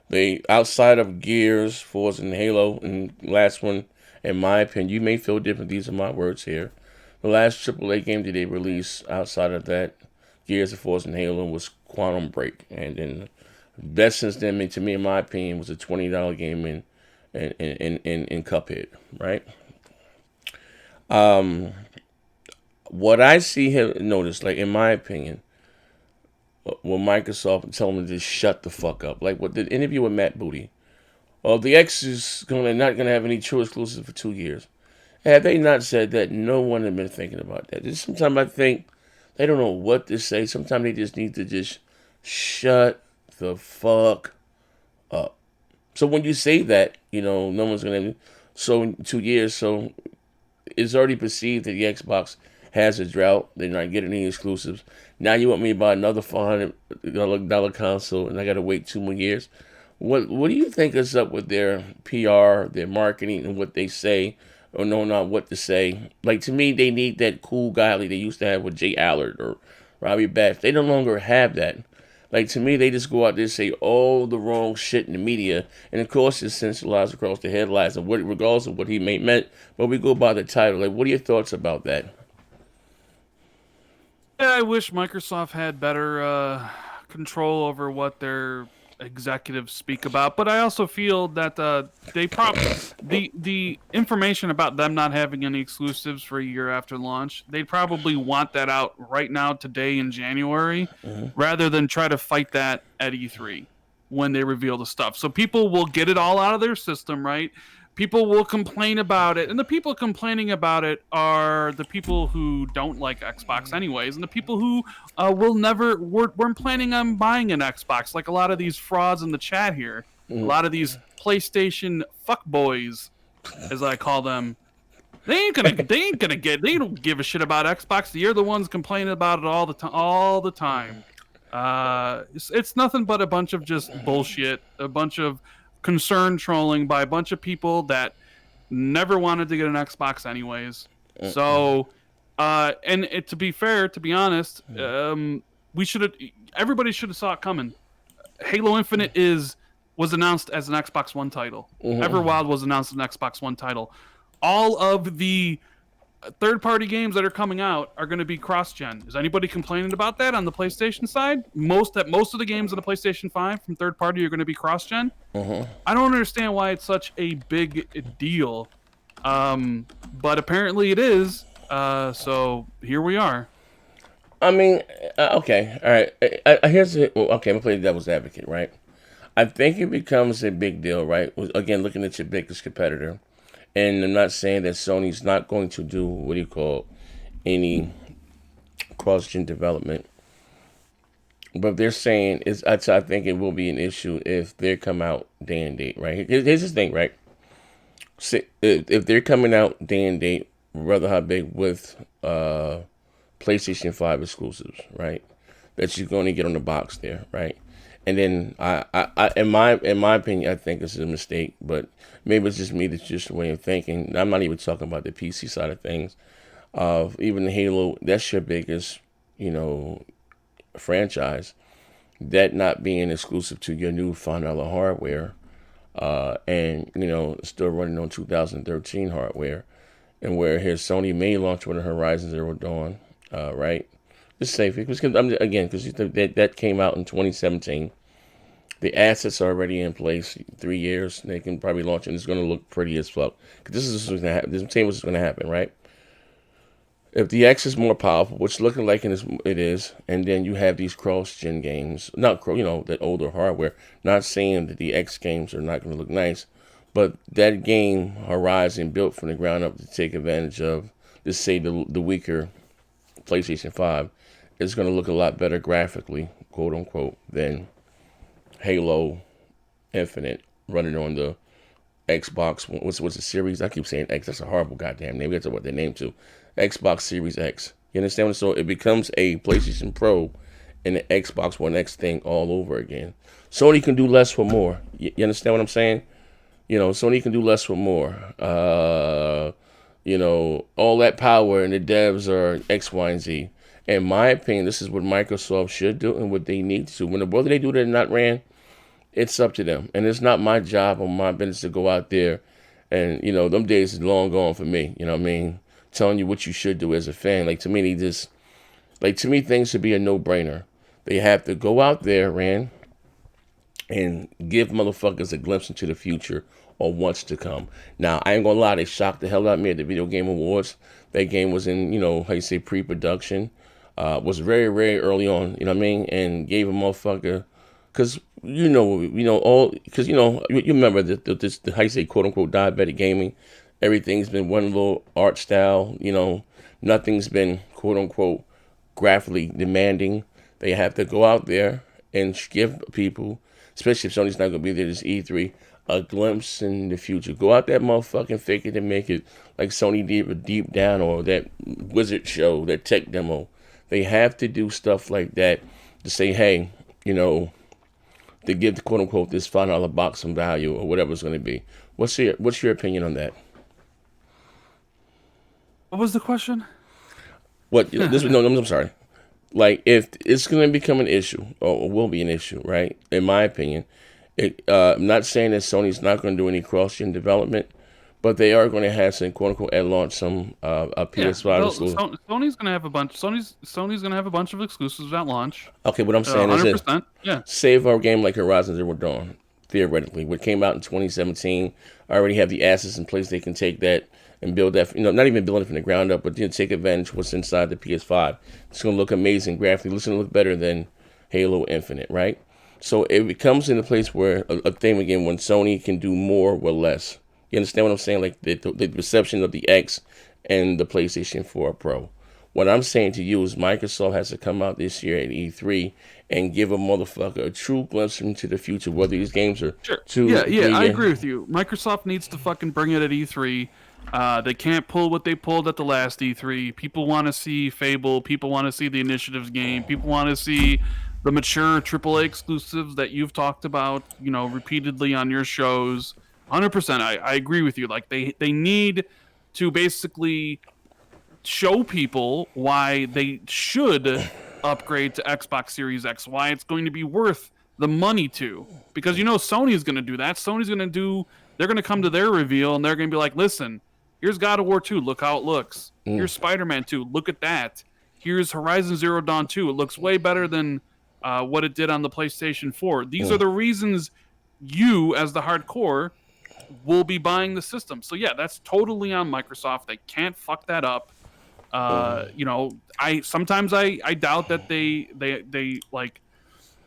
They, outside of Gears, Forza, and Halo, and last one, in my opinion, you may feel different. These are my words here. The last AAA game that they released outside of that, Gears of Force and Halo, was Quantum Break. And then best since then, to me, in my opinion, was a $20 game in Cuphead, right? What I see here, notice, like in my opinion, when Microsoft tell them to just shut the fuck up, like what the interview with Matt Booty. Well, the X is not gonna have any true exclusives for 2 years. Had they not said that, no one had been thinking about that. Sometimes I think they don't know what to say. Sometimes they just need to just shut the fuck up. So when you say that, no one's going to... So in 2 years, so it's already perceived that the Xbox has a drought. They're not getting any exclusives. Now you want me to buy another $400 console and I got to wait 2 more years? What do you think is up with their PR, their marketing, and what they say? Or know not what to say. Like, to me, they need that cool guy like they used to have with Jay Allard or Robbie Bass. They no longer have that. Like, to me, they just go out there and say all the wrong shit in the media, and of course it's sensationalized across the headlines of what, regardless of what he may meant. But we go by the title. Like, what are your thoughts about that? Yeah, I wish Microsoft had better control over what their executives speak about, but I also feel that the information about them not having any exclusives for a year after launch, they probably want that out right now, today in January, rather than try to fight that at E3 when they reveal the stuff. So people will get it all out of their system, right? People will complain about it, and the people complaining about it are the people who don't like Xbox anyways, and the people who will never weren't planning on buying an Xbox, like a lot of these frauds in the chat here, a lot of these PlayStation fuckboys, as I call them. They don't give a shit about Xbox. You're the ones complaining about it all the time. It's nothing but a bunch of just bullshit, a bunch of concern trolling by a bunch of people that never wanted to get an Xbox anyways. So, to be fair, to be honest, everybody should have saw it coming. Halo Infinite was announced as an Xbox One title. Everwild was announced as an Xbox One title. All of the third-party games that are coming out are going to be cross-gen. Is anybody complaining about that on the PlayStation side? Most of the games on the PlayStation 5 from third-party are going to be cross-gen. I don't understand why it's such a big deal, but apparently it is. So here we are. I mean, okay, all right. Here's the, well, okay. I'm gonna play the devil's advocate, right? I think it becomes a big deal, right? Again, looking at your biggest competitor. And I'm not saying that Sony's not going to do what do you call any cross-gen development, but they're saying I think it will be an issue if they come out day and date, right? Here's the thing, right? If they're coming out day and date, rather how big with PlayStation 5 exclusives, right? That you're going to get on the box there, right? And then in my opinion, I think this is a mistake, but maybe it's just me. That's just a way of thinking. I'm not even talking about the PC side of things. Even the Halo, that's your biggest, franchise. That not being exclusive to your new $5 hardware, and still running on 2013 hardware, and where here Sony may launch with a Horizon Zero Dawn, right? Just safe because that came out in 2017. The assets are already in place. 3 years, they can probably launch, and it's going to look pretty as fuck. Because this is what's going to happen. This is what's going to happen, right? If the X is more powerful, which looking like it is, and then you have these cross-gen games, that older hardware. Not saying that the X games are not going to look nice, but that game Horizon built from the ground up to take advantage of, let's say the weaker PlayStation 5, is going to look a lot better graphically, quote unquote, than Halo Infinite running on the Xbox. What's the series? I keep saying X. That's a horrible goddamn name. That's what they named to. Xbox Series X. You understand? So it becomes a PlayStation Pro and the Xbox One X thing all over again. Sony can do less with more. You understand what I'm saying? Sony can do less with more. All that power and the devs are X, Y, and Z. In my opinion, this is what Microsoft should do and what they need to. Whether they do that or not, Rand, it's up to them. And it's not my job or my business to go out there and, them days are long gone for me. You know what I mean? Telling you what you should do as a fan. To me, things should be a no-brainer. They have to go out there, Rand, and give motherfuckers a glimpse into the future or what's to come. Now, I ain't gonna lie, they shocked the hell out of me at the Video Game Awards. That game was in, pre-production. Was very, very early on, you know what I mean? And gave a motherfucker, because, you remember this, how you say, quote unquote, diabetic gaming. Everything's been one little art style, nothing's been, quote unquote, graphically demanding. They have to go out there and give people, especially if Sony's not going to be there this E3, a glimpse in the future. Go out that motherfucking fake it and make it like Sony did with Deep Down or that Wizard show, that tech demo. They have to do stuff like that to say, hey, to give the quote unquote this $5 box some value or whatever it's going to be. What's your opinion on that? What was the question? What this? No, I'm sorry. Like, if it's going to become an issue, or will be an issue, right? In my opinion, I'm not saying that Sony's not going to do any cross-gen development, but they are going to have some quote unquote at launch some a PS5 exclusive. Sony's gonna have a bunch. Sony's gonna have a bunch of exclusives at launch. Okay, what I'm saying is this: 100%. Yeah. save our game like Horizon Zero Dawn, theoretically, what came out in 2017, I already have the assets in place. They can take that and build that. Not even building from the ground up, but take advantage of what's inside the PS5. It's gonna look amazing graphically. It's gonna look better than Halo Infinite, right? So it comes in a place where a thing again when Sony can do more with less. You understand what I'm saying? Like the perception of the X and the PlayStation 4 Pro. What I'm saying to you is Microsoft has to come out this year at E3 and give a motherfucker a true glimpse into the future, whether these games are Sure. 2, Yeah, 3 I agree with you. Microsoft needs to fucking bring it at E3. They can't pull what they pulled at the last E3. People want to see Fable. People want to see the Initiatives game. People want to see the mature AAA exclusives that you've talked about, repeatedly on your shows. 100%. I agree with you. Like they need to basically show people why they should upgrade to Xbox Series X, why it's going to be worth the money to. Because Sony's going to do that. They're going to come to their reveal and they're going to be like, listen, here's God of War 2, look how it looks. Here's Spider-Man 2, look at that. Here's Horizon Zero Dawn 2, it looks way better than what it did on the PlayStation 4. These are the reasons you, as the hardcore, will be buying the system. So yeah, that's totally on Microsoft. They can't fuck that up. I sometimes doubt that they like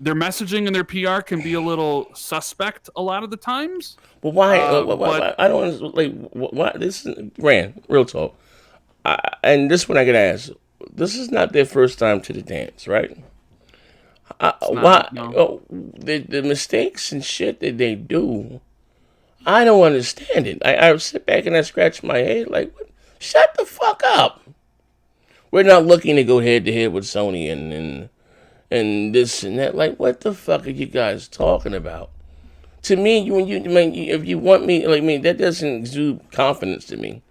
their messaging and their PR can be a little suspect a lot of the times. But why? Why I don't understand. Like, why? This is Rand, real talk. And this one I get asked. This is not their first time to the dance, right? Why? No. The mistakes and shit that they do, I don't understand it. I sit back and I scratch my head like, what? Shut the fuck up. We're not looking to go head to head with Sony and this and that. Like, what the fuck are you guys talking about? To me, if you want me, that doesn't exude confidence to me.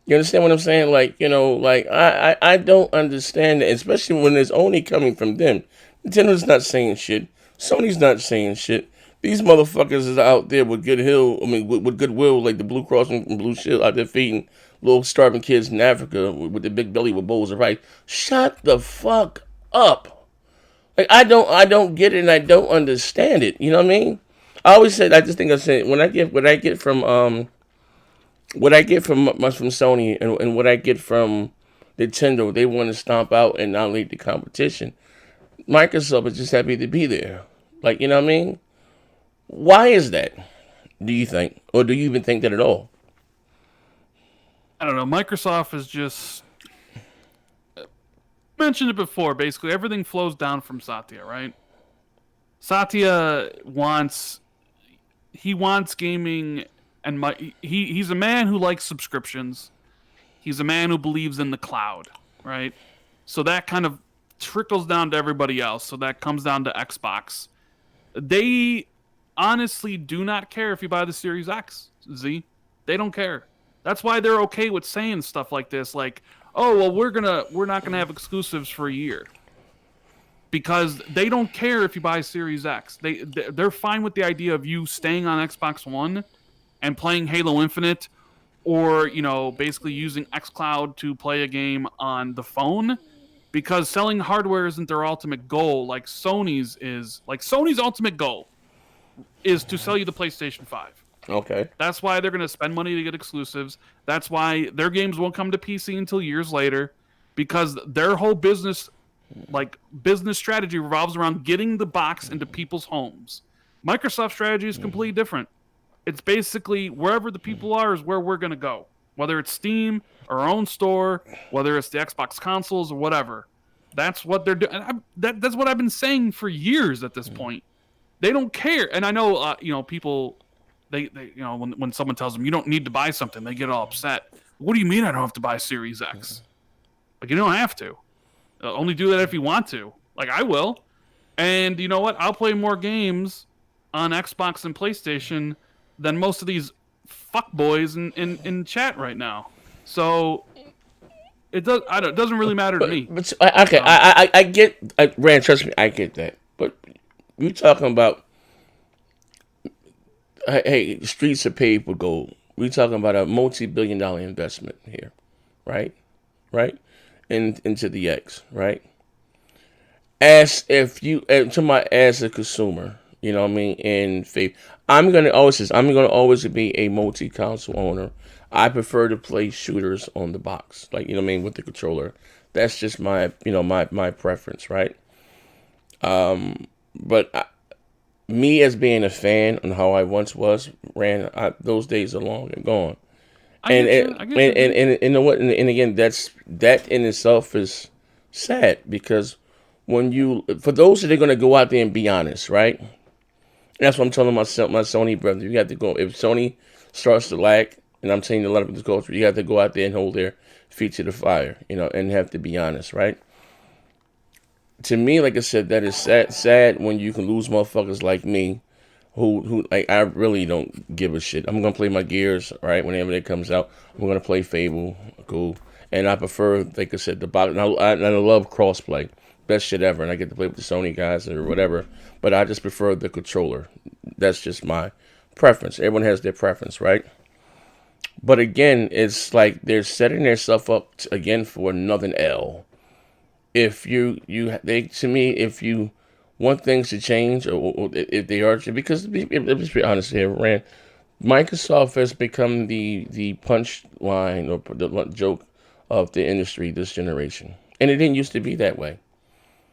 You understand what I'm saying? I don't understand it, especially when it's only coming from them. Nintendo's not saying shit. Sony's not saying shit. These motherfuckers is out there with with goodwill, like the Blue Cross and Blue Shield out there feeding little starving kids in Africa with the big belly with bowls of rice. Shut the fuck up. Like, I don't get it and I don't understand it. You know what I mean? I always said, I just think I said, what I get from Sony and what I get from Nintendo, they want to stomp out and annihilate the competition. Microsoft is just happy to be there. Like, you know what I mean? Why is that, do you think? Or do you even think that at all? I don't know. Microsoft is just... mentioned it before, basically. Everything flows down from Satya, right? Satya wants gaming, and he's a man who likes subscriptions. He's a man who believes in the cloud, right? So that kind of trickles down to everybody else. So that comes down to Xbox. They honestly do not care if you buy the Series X, Z. They don't care. That's why they're okay with saying stuff like this, like, oh, well, we're not gonna have exclusives for a year, because they don't care if you buy Series X. They're fine with the idea of you staying on Xbox One and playing Halo Infinite, or basically using xCloud to play a game on the phone, because selling hardware isn't their ultimate goal. Like Sony's is. Like Sony's ultimate goal is to sell you the PlayStation 5. Okay. That's why they're going to spend money to get exclusives. That's why their games won't come to PC until years later, because their whole business strategy revolves around getting the box into people's homes. Microsoft's strategy is completely different. It's basically wherever the people are is where we're going to go. Whether it's Steam, or our own store, whether it's the Xbox consoles or whatever. That's what they're doing. That's what I've been saying for years at this point. They don't care. And I know, people... They when someone tells them you don't need to buy something, they get all upset. What do you mean I don't have to buy Series X? Like, you don't have to. Only do that if you want to. Like, I will. And you know what? I'll play more games on Xbox and PlayStation than most of these fuckboys in chat right now. So It does. I don't. It doesn't really matter to me. But okay, I get, Rand. Trust me, I get that. But we talking about, hey, streets are paved with gold. We talking about a multi-billion-dollar investment here, right? Right, into the X, right? As if you, to my, as a consumer, you know what I mean, in faith, I'm gonna always be a multi-console owner. I prefer to play shooters on the box, like, you know what I mean, with the controller. That's just my, my preference, right? But me as being a fan and how I once was, those days are long and gone. I And get you. and I get you. and again, that in itself is sad, because when you, for those that are going to go out there and be honest, right? That's what I'm telling my Sony brother. You have to go, if Sony starts to lag, and I'm saying a lot of this culture, you have to go out there and hold their feet to the fire, and have to be honest, right? To me, like I said, that is sad when you can lose motherfuckers like me, who like, I really don't give a shit. I'm gonna play my Gears, right? Whenever it comes out, I'm gonna play Fable, cool. And I prefer, like I said, the box. And I love crossplay, best shit ever. And I get to play with the Sony guys or whatever. But I just prefer the controller. That's just my preference. Everyone has their preference, right? But again, it's like they're setting themselves up again for another L. If to me, if you want things to change, or if they are, because let's be honest here, Rand, Microsoft has become the punch line, or the joke of the industry this generation, and it didn't used to be that way.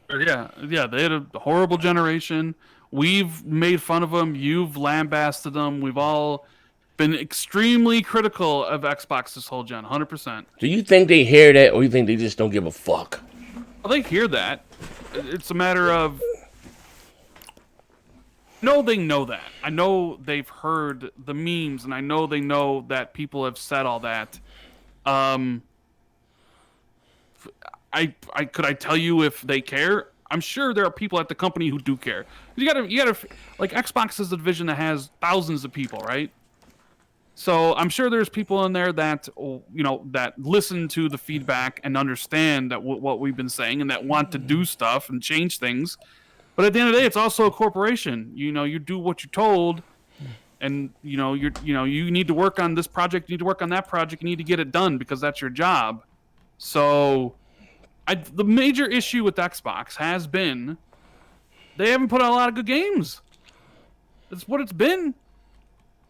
Yeah, yeah. They had a horrible generation. We've made fun of them. You've lambasted them. We've all been extremely critical of Xbox this whole gen. 100%. Do you think they hear that, or you think they just don't give a fuck? Well, they hear that. It's a matter of, no, they know that. I know they've heard the memes, and I know they know that people have said all that. Um, I could I tell you if they care? I'm sure there are people at the company who do care. You gotta like, Xbox is a division that has thousands of people, right? So I'm sure there's people in there that, that listen to the feedback and understand that what we've been saying, and that want to do stuff and change things. But at the end of the day, it's also a corporation. You do what you're told, and you need to work on this project, you need to work on that project, you need to get it done because that's your job. So, the major issue with Xbox has been they haven't put out a lot of good games. That's what it's been,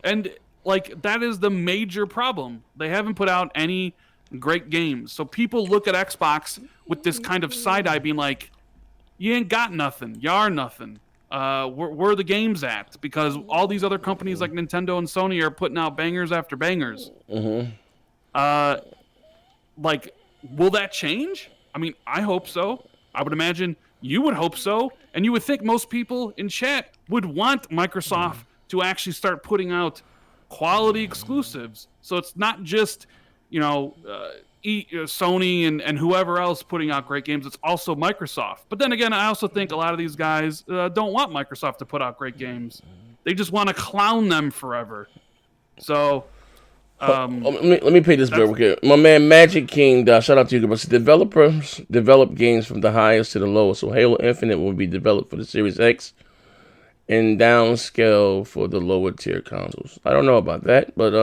and like, that is the major problem. They haven't put out any great games. So people look at Xbox with this kind of side eye, being like, "You ain't got nothing. You are nothing. Where are the games at?" Because all these other companies like Nintendo and Sony are putting out bangers after bangers. Like, will that change? I mean, I hope so. I would imagine you would hope so, and you would think most people in chat would want Microsoft to actually start putting out quality exclusives. So it's not just, Sony and whoever else putting out great games. It's also Microsoft. But then again, I also think a lot of these guys don't want Microsoft to put out great games. They just want to clown them forever. So, let me pay this bill here. My man Magic King, shout out to you. But developers develop games from the highest to the lowest. So Halo Infinite will be developed for the Series X, and downscale for the lower tier consoles. I don't know about that, but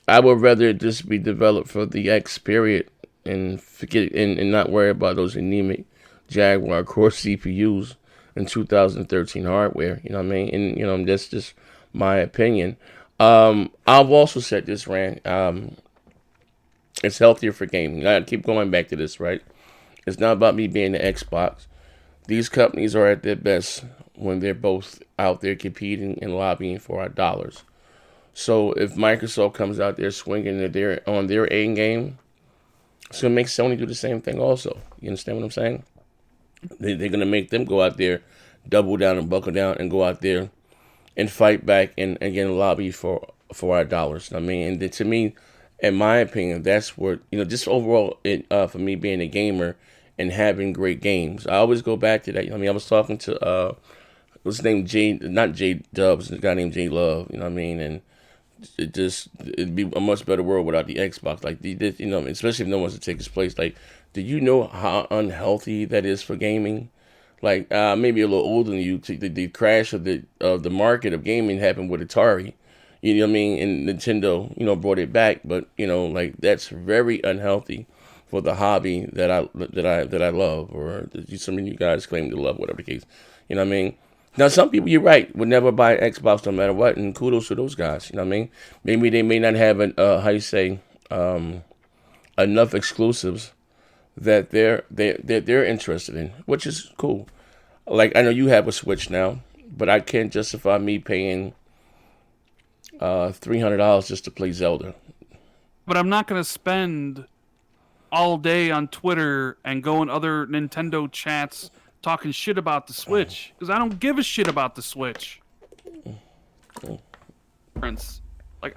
I would rather just be developed for the X period, and forget, and not worry about those anemic Jaguar Core CPUs and 2013 hardware. You know what I mean? And that's just my opinion. I've also said this, Rand. It's healthier for gaming. I keep going back to this, right? It's not about me being the Xbox. These companies are at their best when they're both out there competing and lobbying for our dollars. So if Microsoft comes out there swinging on their A game, it's going to make Sony do the same thing also. You understand what I'm saying? They're going to make them go out there, double down and buckle down, and go out there and fight back, and again lobby for our dollars. I mean, and to me, in my opinion, that's where, just overall, for me being a gamer and having great games, I always go back to that. I mean, I was talking to what's his name, not J Dubs, a guy named J Love. You know what I mean? And it'd be a much better world without the Xbox. Like especially if no one's to take its place. Like, do you know how unhealthy that is for gaming? Like, maybe a little older than you. The crash of the market of gaming happened with Atari. You know what I mean? And Nintendo, brought it back. But like that's very unhealthy for the hobby that I love, or some of you guys claim to love, whatever the case. You know what I mean? Now, some people, you're right, would never buy an Xbox no matter what, and kudos to those guys. You know what I mean? Maybe they may not have enough exclusives that they're interested in, which is cool. Like, I know you have a Switch now, but I can't justify me paying $300 just to play Zelda. But I'm not going to spend all day on Twitter and go in other Nintendo chats talking shit about the Switch, because I don't give a shit about the Switch. Prince, like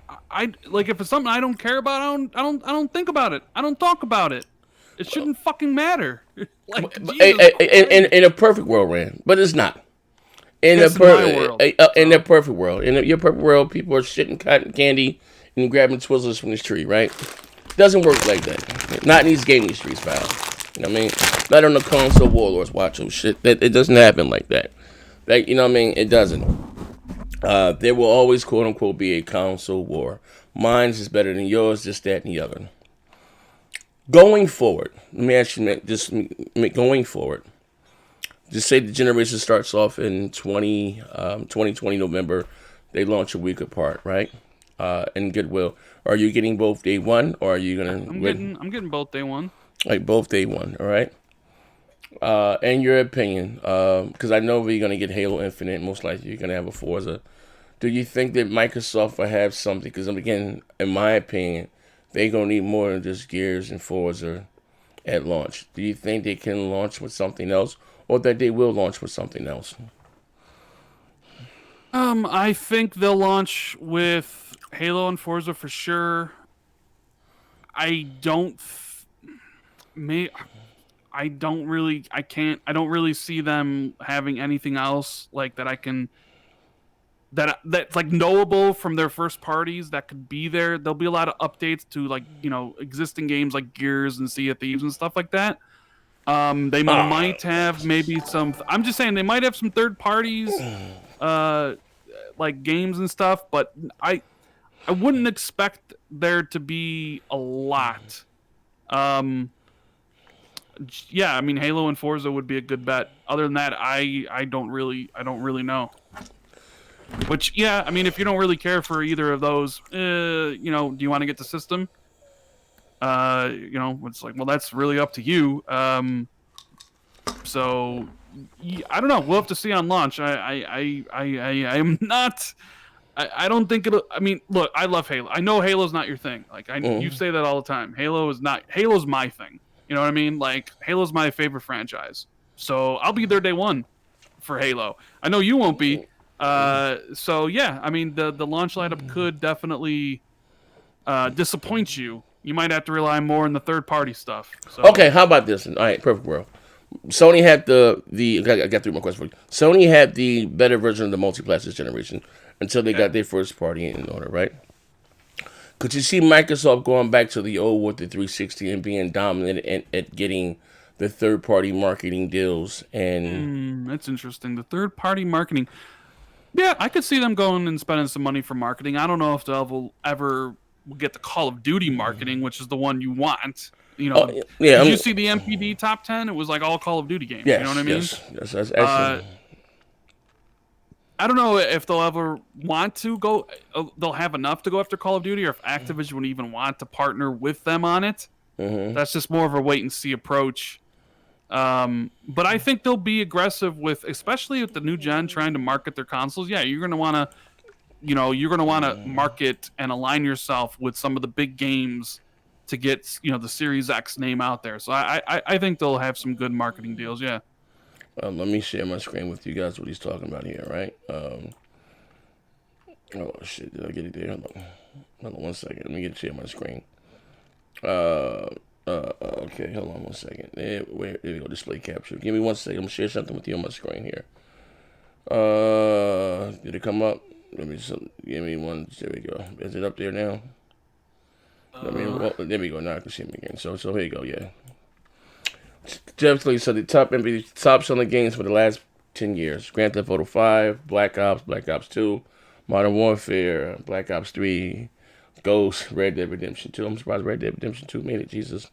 if it's something I don't care about, I don't think about it. I don't talk about it. It shouldn't fucking matter. Like, in a perfect world, Rand, but it's not. In a perfect world, in your perfect world, people are shitting cotton candy and grabbing Twizzlers from this tree, right? Doesn't work like that. Not in these gaming streets, pal. You know what I mean? Not on the console warlords watch those shit. It doesn't happen like that. Like, you know what I mean? It doesn't. There will always, quote unquote, be a console war. Mine is better than yours, just that and the other. Going forward, let me ask you, going forward, just say the generation starts off in 2020 November. They launch a week apart, right? In Goodwill. Are you getting both day one, or are you gonna? I'm getting both day one. Like both day one, all right? In your opinion, because I know we're gonna get Halo Infinite. Most likely, you're gonna have a Forza. Do you think that Microsoft will have something? Because again, in my opinion, they're gonna need more than just Gears and Forza at launch. Do you think they can launch with something else, or that they will launch with something else? I think they'll launch with Halo and Forza for sure. I don't really see them having anything else like that that's like knowable from their first parties that could be there. There'll be a lot of updates to existing games like Gears and Sea of Thieves and stuff like that. They might have maybe some. I'm just saying they might have some third parties, like games and stuff. But I wouldn't expect there to be a lot. Yeah, I mean Halo and Forza would be a good bet. Other than that, I don't really know. Which, yeah, I mean, if you don't really care for either of those, do you want to get the system? It's like, well, that's really up to you. So I don't know. We'll have to see on launch. I am not. I don't think it'll. I mean, look, I love Halo. I know Halo's not your thing. Like you say that all the time. Halo's my thing. You know what I mean? Like Halo's my favorite franchise. So I'll be there day one for Halo. I know you won't be. So yeah, I mean the launch lineup could definitely disappoint you. You might have to rely more on the third party stuff. So. Okay, how about this? All right, perfect world. Sony had I got 3 more questions for you. Sony had the better version of the multi-platform this generation until they got their first party in order, right? Could you see Microsoft going back to the old with the 360 and being dominant at getting the third-party marketing deals? And that's interesting. The third-party marketing. Yeah, I could see them going and spending some money for marketing. I don't know if they'll ever get the Call of Duty marketing, which is the one you want. Did you see the MPD top 10? It was like all Call of Duty games. Yes, you know what I mean? Yes, that's excellent. I don't know if they'll ever want to go. They'll have enough to go after Call of Duty, or if Activision would even want to partner with them on it. Mm-hmm. That's just more of a wait and see approach. But I think they'll be aggressive especially with the new gen trying to market their consoles. Yeah, you're gonna want to, market and align yourself with some of the big games to get the Series X name out there. So I think they'll have some good marketing deals. Yeah. Let me share my screen with you guys. What he's talking about here, right? Oh shit! Did I get it there? Hold on 1 second. Let me share my screen. Okay, hold on 1 second. There we go. Display capture. Give me 1 second. I'm gonna share something with you on my screen here. Did it come up? Give me one. There we go. Is it up there now? There we go. Now I can see him again. So here you go. Yeah. Definitely. So the top selling games for the last 10 years: Grand Theft Auto 5, Black Ops 2, Modern Warfare, Black Ops 3, Ghost, Red Dead Redemption 2. I'm surprised Red Dead Redemption 2 made it. Jesus.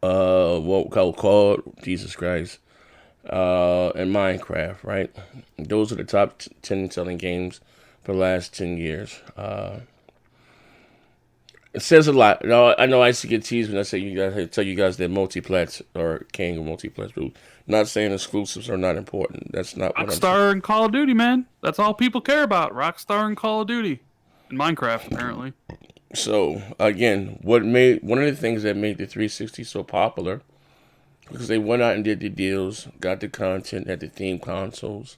What called Jesus Christ. And Minecraft, right? Those are the top 10 selling games for the last 10 years. It says a lot. I know I used to get teased when I say tell you guys that multiplats are king of multiplats. Not saying exclusives are not important. That's not what I'm saying. Rockstar and Call of Duty, man. That's all people care about. Rockstar and Call of Duty. And Minecraft, apparently. So, again, one of the things that made the 360 so popular, because they went out and did the deals, got the content, had the theme consoles,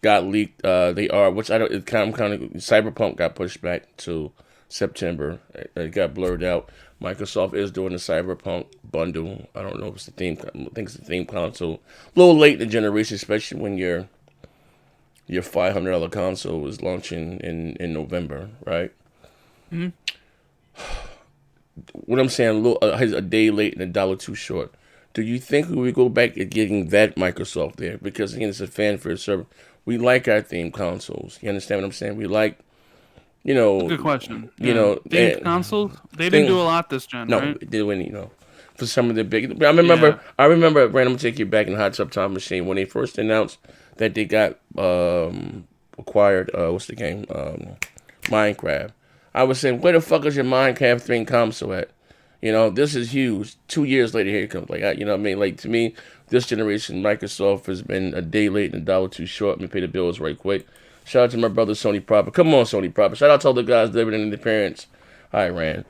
got leaked. Which I don't. It kind of Cyberpunk got pushed back to September. It got blurred out. Microsoft is doing the Cyberpunk bundle. I don't know if it's the theme. I think it's the theme console. A little late in the generation, especially when your $500 console is launching in November, right? Mm-hmm. What I'm saying, a day late and $1 too short. Do you think we would go back at getting that Microsoft there? Because again, it's a fanfare service. We like our theme consoles. You understand what I'm saying? We like, Good question. Theme consoles. They didn't do a lot this gen. No, right? they didn't. For some of the big. I remember. Brandon, I'm take you back in Hot Tub Time Machine when they first announced that they got acquired. What's the game? Minecraft. I was saying, where the fuck is your Minecraft theme console at? This is huge. 2 years later, here it comes. Like, what I mean? Like, to me, this generation, Microsoft has been a day late and $1 too short. Let me pay the bills right quick. Shout out to my brother, Sony Prophet. Come on, Sony Prophet. Shout out to all the guys living in the parents. I ran.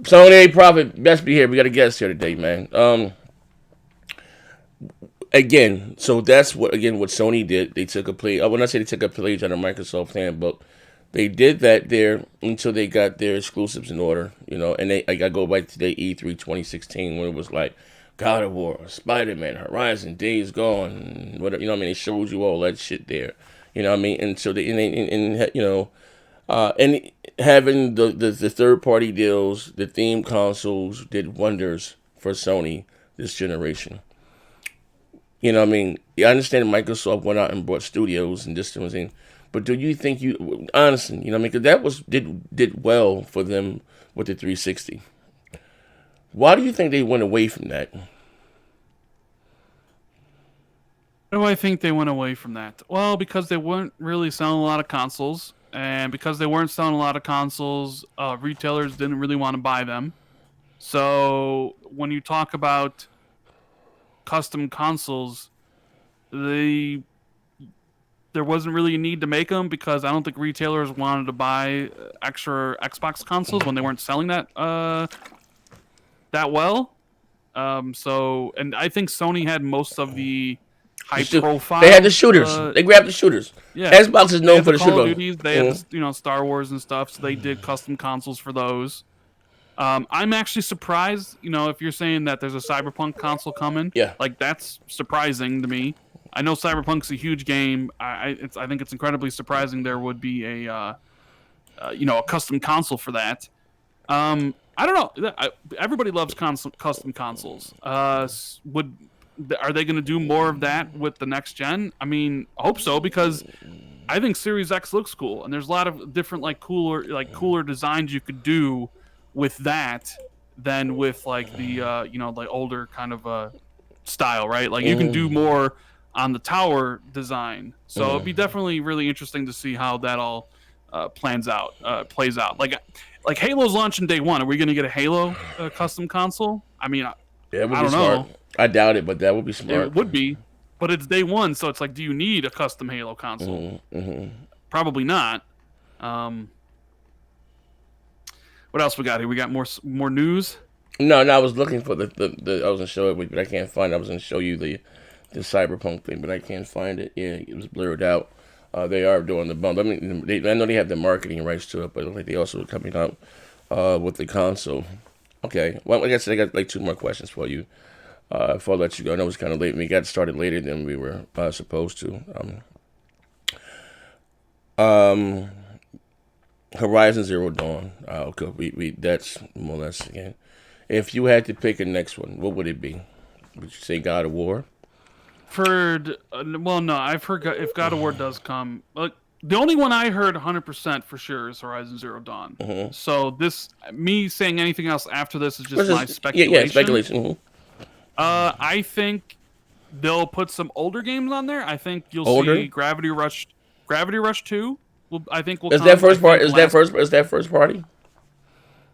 Sony Prophet, best be here. We got a guest here today, man. Again, so that's what Sony did. They took a play. When I say they took a page out of Microsoft handbook, they did that there until they got their exclusives in order, and I go back to the E3 2016 when it was like God of War, Spider-Man, Horizon, Days Gone, whatever, they showed you all that shit there, and so and having the third-party deals, the theme consoles did wonders for Sony this generation. I understand Microsoft went out and bought studios and this and that. But do you think honestly, because that did well for them with the 360. Why do you think they went away from that? Why do I think they went away from that? Well, because they weren't really selling a lot of consoles, and because they weren't selling a lot of consoles, retailers didn't really want to buy them. So when you talk about custom consoles, there wasn't really a need to make them because I don't think retailers wanted to buy extra Xbox consoles when they weren't selling that well. And I think Sony had most of the high profile. They had the shooters. They grabbed the shooters. Yeah, Xbox is known for the Call of Duties. They had Star Wars and stuff, so they did custom consoles for those. I'm actually surprised. If you're saying that there's a Cyberpunk console coming, like that's surprising to me. I know Cyberpunk's a huge game. I think it's incredibly surprising there would be a custom console for that. I don't know. Everybody loves custom consoles. Are they going to do more of that with the next gen? I mean, I hope so, because I think Series X looks cool, and there's a lot of different cooler designs you could do with that than with the older kind of style, right? Like you can do more on the tower design, so it'd be definitely really interesting to see how that all plays out. Like Halo's launching day one. Are we going to get a Halo custom console? I mean, I don't know. I doubt it, but that would be smart. It would be, but it's day one, so it's like, do you need a custom Halo console? Probably not. What else we got here? We got more news. No, I was looking for the I was gonna show it, but I can't find it. I was gonna show you the Cyberpunk thing, but I can't find it. Yeah, it was blurred out. They are doing the bundle. I mean, I know they have the marketing rights to it, but like they also are coming out with the console. Okay, well, I guess I got like 2 more questions for you before I let you go. I know it's kind of late. We got started later than we were supposed to. Horizon Zero Dawn. Okay, we that's more or less again. If you had to pick a next one, what would it be? Would you say God of War? Heard, well, no, I've heard if God of War does come, like the only one I heard 100% for sure is Horizon Zero Dawn. So this, me saying anything else after this is just my Yeah, speculation. speculation. I think they'll put some older games on there. I think you'll Older? see Gravity Rush 2. I think will Is come. that first I part? think Is that first party?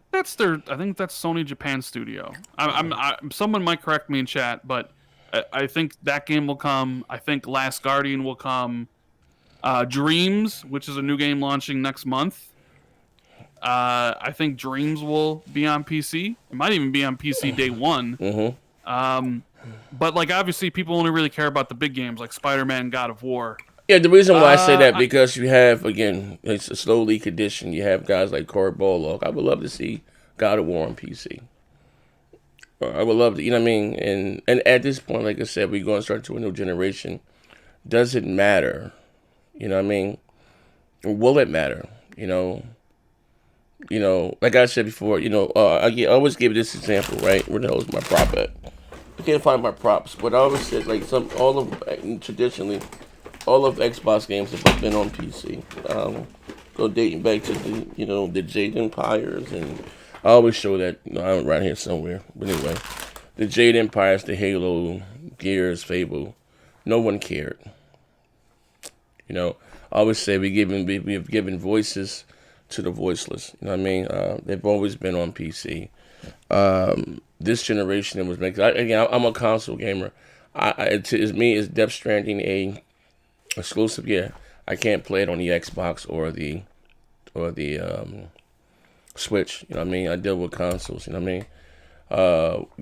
That's their. I think that's Sony Japan Studio. Someone might correct me in chat, but I think that game will come. I think Last Guardian will come. Dreams, which is a new game launching next month. I think Dreams will be on PC. It might even be on PC day one. But like obviously, people only really care about the big games like Spider-Man, God of War. Yeah, the reason why I say that because you have again, it's a slow leak edition. You have guys like Cory Barlog. I would love to see God of War on PC. I would love to, you know what I mean. And at this point, like I said, we're going to start to a new generation. Does it matter? You know what I mean? Will it matter? You know, like I said before, I always give this example, right? Where the hell is my prop at? I can't find my props, but I always said like traditionally, all of Xbox games have been on PC. Go dating back to the Jade Empires, and I always show that. I'm right here somewhere, but anyway, the Jade Empires, the Halo, Gears, Fable, no one cared. I always say we have given voices to the voiceless. You know what I mean? They've always been on PC. This generation, it was making. I'm a console gamer. To me, is Death Stranding a exclusive? Yeah, I can't play it on the Xbox or the Switch. You know what I mean? I deal with consoles. You know what I mean?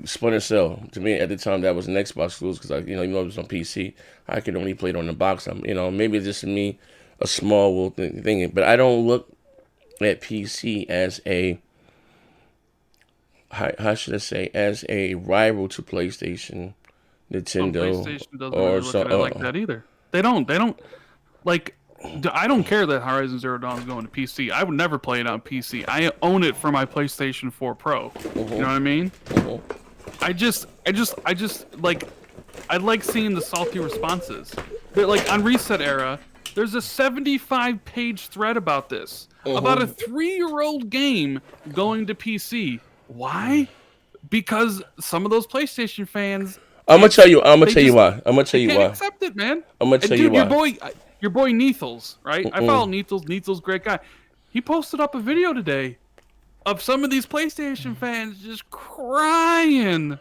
Splinter Cell, to me at the time that was an Xbox exclusive because even though it was on PC, I could only play it on the box. Maybe it's just me a small thing, but I don't look at PC as a how should I say, as a rival to PlayStation, Nintendo, PlayStation doesn't really look at it like that either. They don't like. I don't care that Horizon Zero Dawn is going to PC. I would never play it on PC. I own it for my PlayStation 4 Pro. You know what I mean? I just like, I like seeing the salty responses. But like on Reset Era, there's a 75-page thread about this, about a 3-year-old game going to PC. Why? Because some of those PlayStation fans. I'm gonna tell you why. Can't accept it, man. I'm gonna tell you why. Your boy Neethles, right? I follow Neethles. Neethles, great guy. He posted up a video today of some of these PlayStation fans just crying.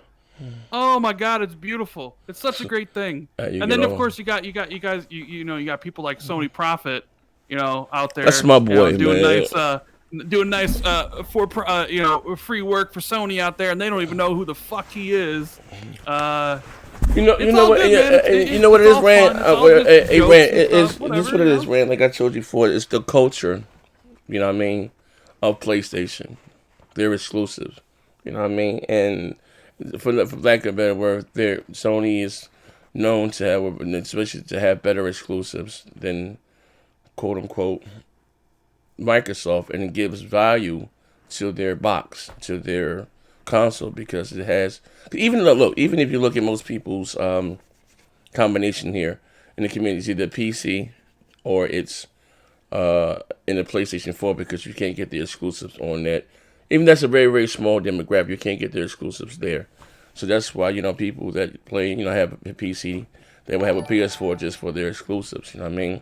Oh my God, it's beautiful. It's such a great thing. And then of course you got guys, you got people like Sony Prophet, out there. That's my boy, doing man. nice free work for Sony out there, and they don't even know who the fuck he is. You know what it is, Rand. This is what it is, Rand. Like I told you before, it's the culture. You know what I mean, of PlayStation. They're exclusive. You know what I mean, and for lack of a better word, Sony is known to have, especially to have better exclusives than quote unquote Microsoft, and it gives value to their box, to their console, because it has even if you look at most people's combination here in the community, it's either PC or it's in the PlayStation 4, because you can't get the exclusives on that. Even that's a very, very small demographic. You can't get their exclusives there. So that's why, people that play, have a PC, they will have a PS4 just for their exclusives. You know what I mean?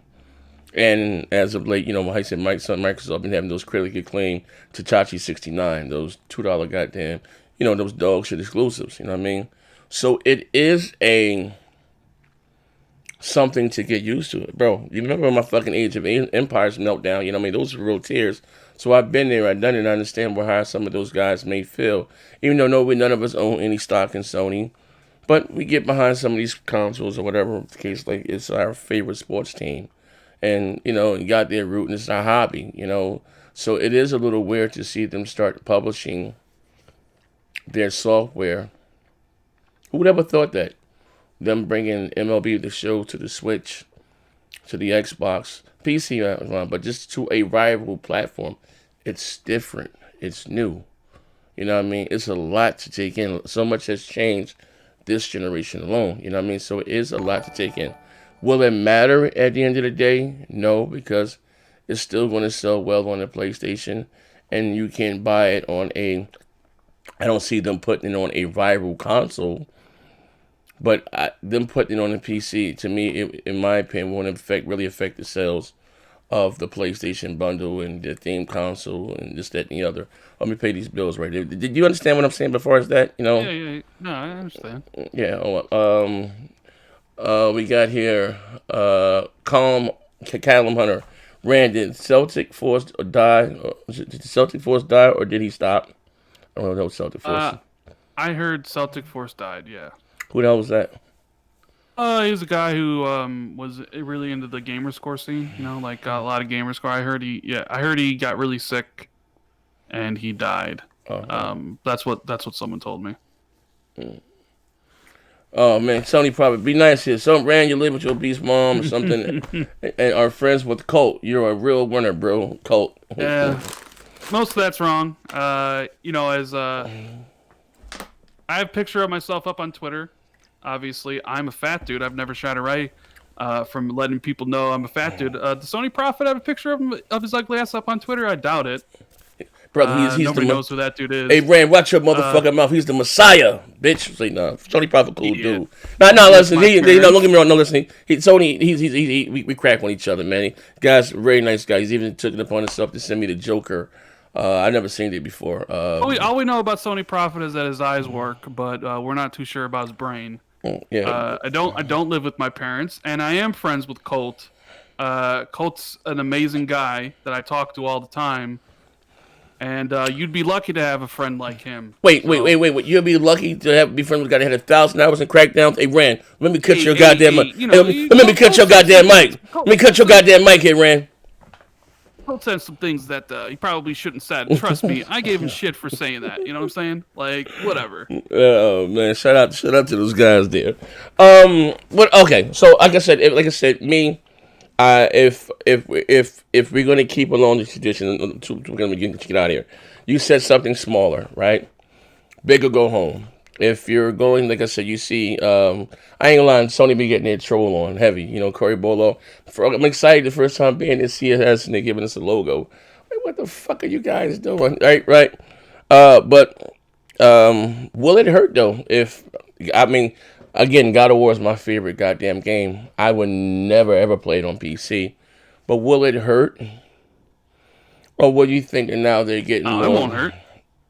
And as of late, like I said, Microsoft been having those critically acclaimed Tachi 69, those $2 goddamn, those dog shit exclusives. You know what I mean? So it is something to get used to, bro. You remember my fucking Age of Empires meltdown? You know what I mean? Those are real tears. So I've been there, I've done it, I understand how some of those guys may feel. Even though none of us own any stock in Sony, but we get behind some of these consoles or whatever the case. Like, it's our favorite sports team. And, you got their root, and it's our hobby, So it is a little weird to see them start publishing their software. Who would ever thought that? Them bringing MLB The Show to the Switch, to the Xbox PC, but just to a rival platform. It's different. It's new. You know what I mean? It's a lot to take in. So much has changed this generation alone. You know what I mean? So it is a lot to take in. Will it matter at the end of the day? No, because it's still going to sell well on the PlayStation, and you can buy it on a. I don't see them putting it on a rival console, but them putting it on a PC, to me, in my opinion, won't really affect the sales of the PlayStation bundle and the theme console and this, that, and the other. Let me pay these bills right there. Did you understand what I'm saying before as that? You know? Yeah. No, I understand. Yeah. We got here, Callum Hunter. Rand, did Celtic Force die? Did the Celtic Force die, or did he stop? I don't know. Celtic Force. I heard Celtic Force died. Yeah. Who the hell was that? He was a guy who was really into the gamer score scene. You know, like a lot of gamer score. I heard he got really sick, and he died. That's what someone told me. Oh man, Sony probably be nice here. Some Rand, you live with your beast mom or something, and are friends with Colt. You're a real winner, bro. Colt. Yeah, most of that's wrong. You know, as I have a picture of myself up on Twitter. Obviously, I'm a fat dude. I've never shied away from letting people know I'm a fat dude. Does Sony Prophet have a picture of his ugly ass up on Twitter? I doubt it. Brother, he's nobody knows who that dude is. Hey, Rand, watch your motherfucking mouth. He's the Messiah, bitch. Say no. Sony Prophet, cool dude. No, listen. Don't get me wrong. No, listen. Sony, we crack on each other, man. Guy's a very nice guy. He's even took it upon himself to send me the Joker. I never seen it before. All we know about Sony Prophet is that his eyes work, but we're not too sure about his brain. Yeah. I don't live with my parents, and I am friends with Colt. Colt's an amazing guy that I talk to all the time. And you'd be lucky to have a friend like him. Wait. You'd be lucky to be friends with a guy that had 1,000 hours in Crackdown. Hey, Rand, let me cut your goddamn mic. Let me cut your goddamn mic. Let me cut your goddamn mic here, Rand. Colt said some things that he probably shouldn't have said. Trust me, I gave him shit for saying that. You know what I'm saying? Like, whatever. Oh man, shout out to those guys there. Okay, so like I said, me. If we're gonna keep along the tradition, we're gonna get out of here. You said something smaller, right? Big or go home. If you're going, like I said, you see, I ain't gonna lie, Sony be getting their troll on heavy. You know, Corey Bolo. I'm excited the first time being at CES and they're giving us a logo. Like, what the fuck are you guys doing? Right. But will it hurt though? Again, God of War is my favorite goddamn game. I would never ever play it on PC. But will it hurt? Or what do you think now they're getting? No, it won't hurt.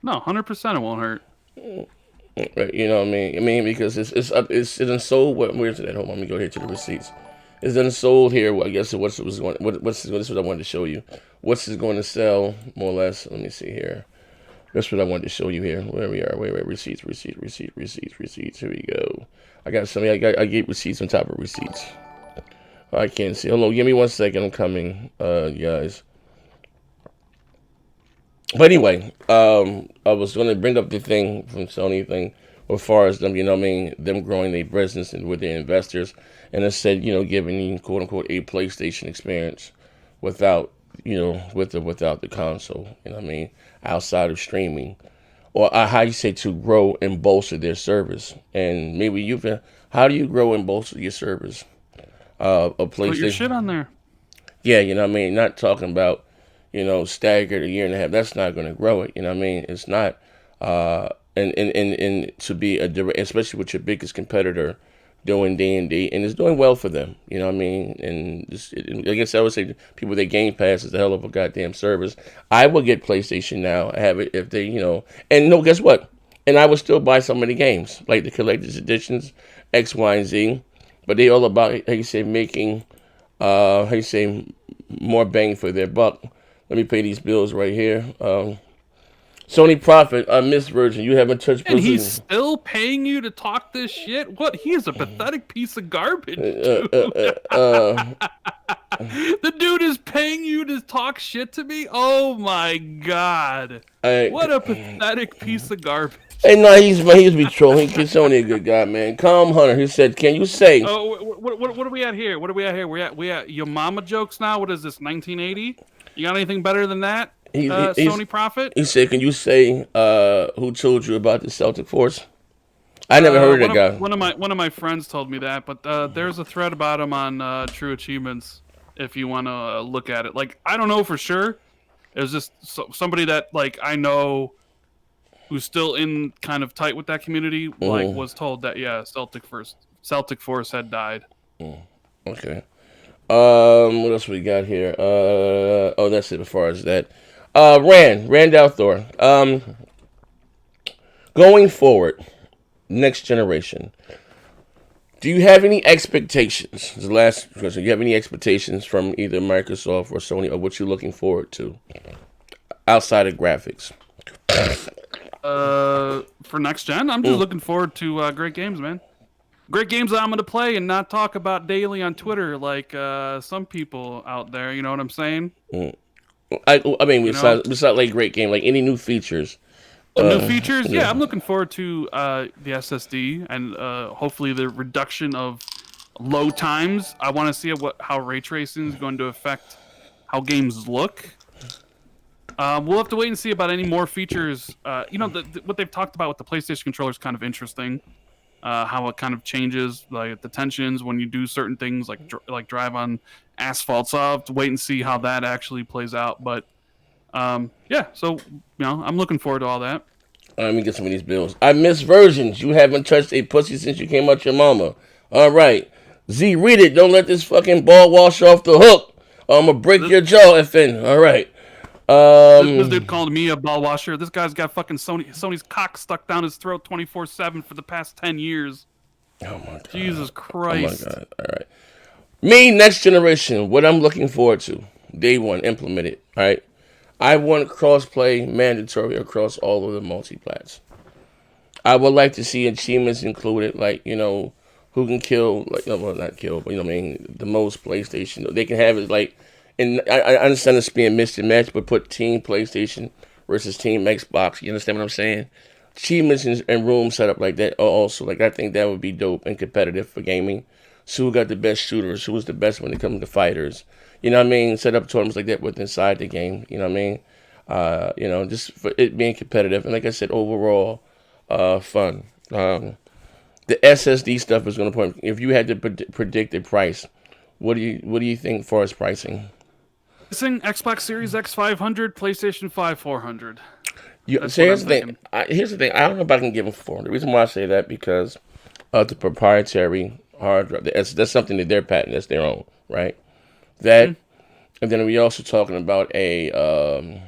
No, 100% it won't hurt. You know what I mean? Because it's unsold. Where's it at? Hold on, let me go here to the receipts. It's unsold here. Well, I guess what's what I wanted to show you. What's it going to sell more or less? Let me see here. That's what I wanted to show you here. Where we are. Wait. Receipts. Here we go. I got something. I get receipts on top of receipts. I can't see. Hold on. Give me 1 second. I'm coming, guys. But anyway, I was going to bring up the thing from Sony thing as far as them, you know what I mean, them growing their business and with their investors. And it said, you know, giving, quote unquote, a PlayStation experience without, you know, without the console, you know what I mean, outside of streaming. Or how you say to grow and bolster their service. And maybe how do you grow and bolster your service? A PlayStation. Put your shit on there. Yeah, you know what I mean? Not talking about, you know, staggered a year and a half. That's not going to grow it. You know what I mean? It's not. And to be especially with your biggest competitor doing D&D, and it's doing well for them. You know what I mean? And I guess I would say people that Game Pass is a hell of a goddamn service. I would get PlayStation now. I have it if they, you know, and no, guess what? And I would still buy some of the games, like the collector's editions, X, Y, and Z. But they all about, how you say, making, more bang for their buck. Let me pay these bills right here. Sony Prophet, Miss Virgin, you haven't touched. And he's still paying you to talk this shit? What? He is a pathetic piece of garbage, dude. The dude is paying you to talk shit to me? Oh my god. What a pathetic piece of garbage. Hey, no, he's be trolling. He's only a good guy, man. Calm Hunter. He said, "Can you say?" Oh, what are we at here? What are we at here? We at your mama jokes now. What is this? 1980? You got anything better than that? He's Sony Prophet. he said, "Can you say who told you about the Celtic Force?" I never heard of that guy. One of my friends told me that, but there's a thread about him on True Achievements if you want to look at it. Like I don't know for sure. It was just somebody that like I know who's still in kind of tight with that community. Like was told that yeah, Celtic Force had died. Okay. What else we got here? Oh, that's it. As far as that, Rand Althor. Going forward, next generation. Do you have any expectations? This is the last question. Do you have any expectations from either Microsoft or Sony, or what you're looking forward to outside of graphics? For next gen, I'm just looking forward to great games, man. Great games that I'm going to play and not talk about daily on Twitter like some people out there. You know what I'm saying? I mean, besides like great game, like any new features. New features, yeah, I'm looking forward to the SSD and hopefully the reduction of load times. I want to see how ray tracing is going to affect how games look. We'll have to wait and see about any more features. What they've talked about with the PlayStation controller is kind of interesting. How it kind of changes, like the tensions when you do certain things, like drive on asphalt. So I'll have to wait and see how that actually plays out. But yeah, so I'm looking forward to all that. Let me get some of these bills. I miss versions. You haven't touched a pussy since you came out your mama. All right, Z, read it. Don't let this fucking ball wash off the hook. I'm gonna break your jaw, FN. All right. This dude called me a ball washer. This guy's got fucking Sony's cock stuck down his throat 24/7 for the past 10 years. Oh my god. Jesus Christ. Oh my god. All right. Me, next generation. What I'm looking forward to. Day one, implement it. All right. I want crossplay mandatory across all of the multiplats. I would like to see achievements included, like who can kill, like well not kill, but what I mean, the most PlayStation. They can have it like. And I understand it's being mixed and matched, but put Team PlayStation versus Team Xbox. You understand what I'm saying? Achievements and rooms set up like that are also like I think that would be dope and competitive for gaming. So who got the best shooters? Who was the best when it comes to fighters? You know what I mean? Set up tournaments like that with inside the game. You know what I mean? Just for it being competitive and like I said, overall, fun. The SSD stuff is going to point. If you had to predict a price, what do you think as far as pricing? Xbox Series X 500, PlayStation 5 400. Here's the thing. Here's the thing. I don't know if I can give them 400. The reason why I say that because of the proprietary hard drive. That's something that they're patent. That's their own, right? That, and then we also talking about a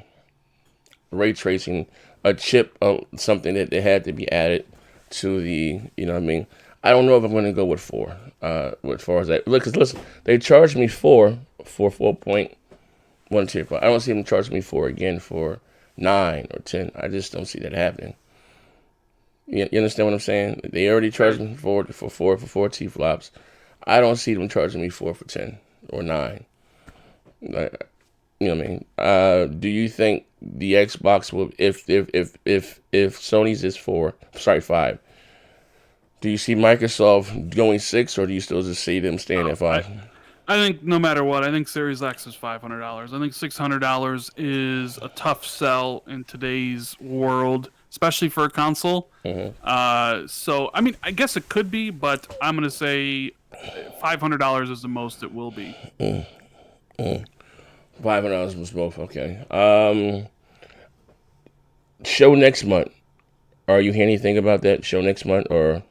ray tracing, a chip, something that they had to be added to the. You know what I mean? I don't know if I'm going to go with 4. As far as that, look, 'cause listen, they charged me 4.125. I don't see them charge me 4 again for 9 or 10. I just don't see that happening. You understand what I'm saying? They already charged me for 4 T flops. I don't see them charging me 4 for 10 or 9. You know what I mean? Do you think the Xbox will, if Sony's is 5? Do you see Microsoft going 6, or do you still just see them staying at 5? I think no matter what, I think Series X is $500. I think $600 is a tough sell in today's world, especially for a console. So, I mean, I guess it could be, but I'm going to say $500 is the most it will be. $500 was both, okay. Show next month. Are you hearing anything about that show next month, or?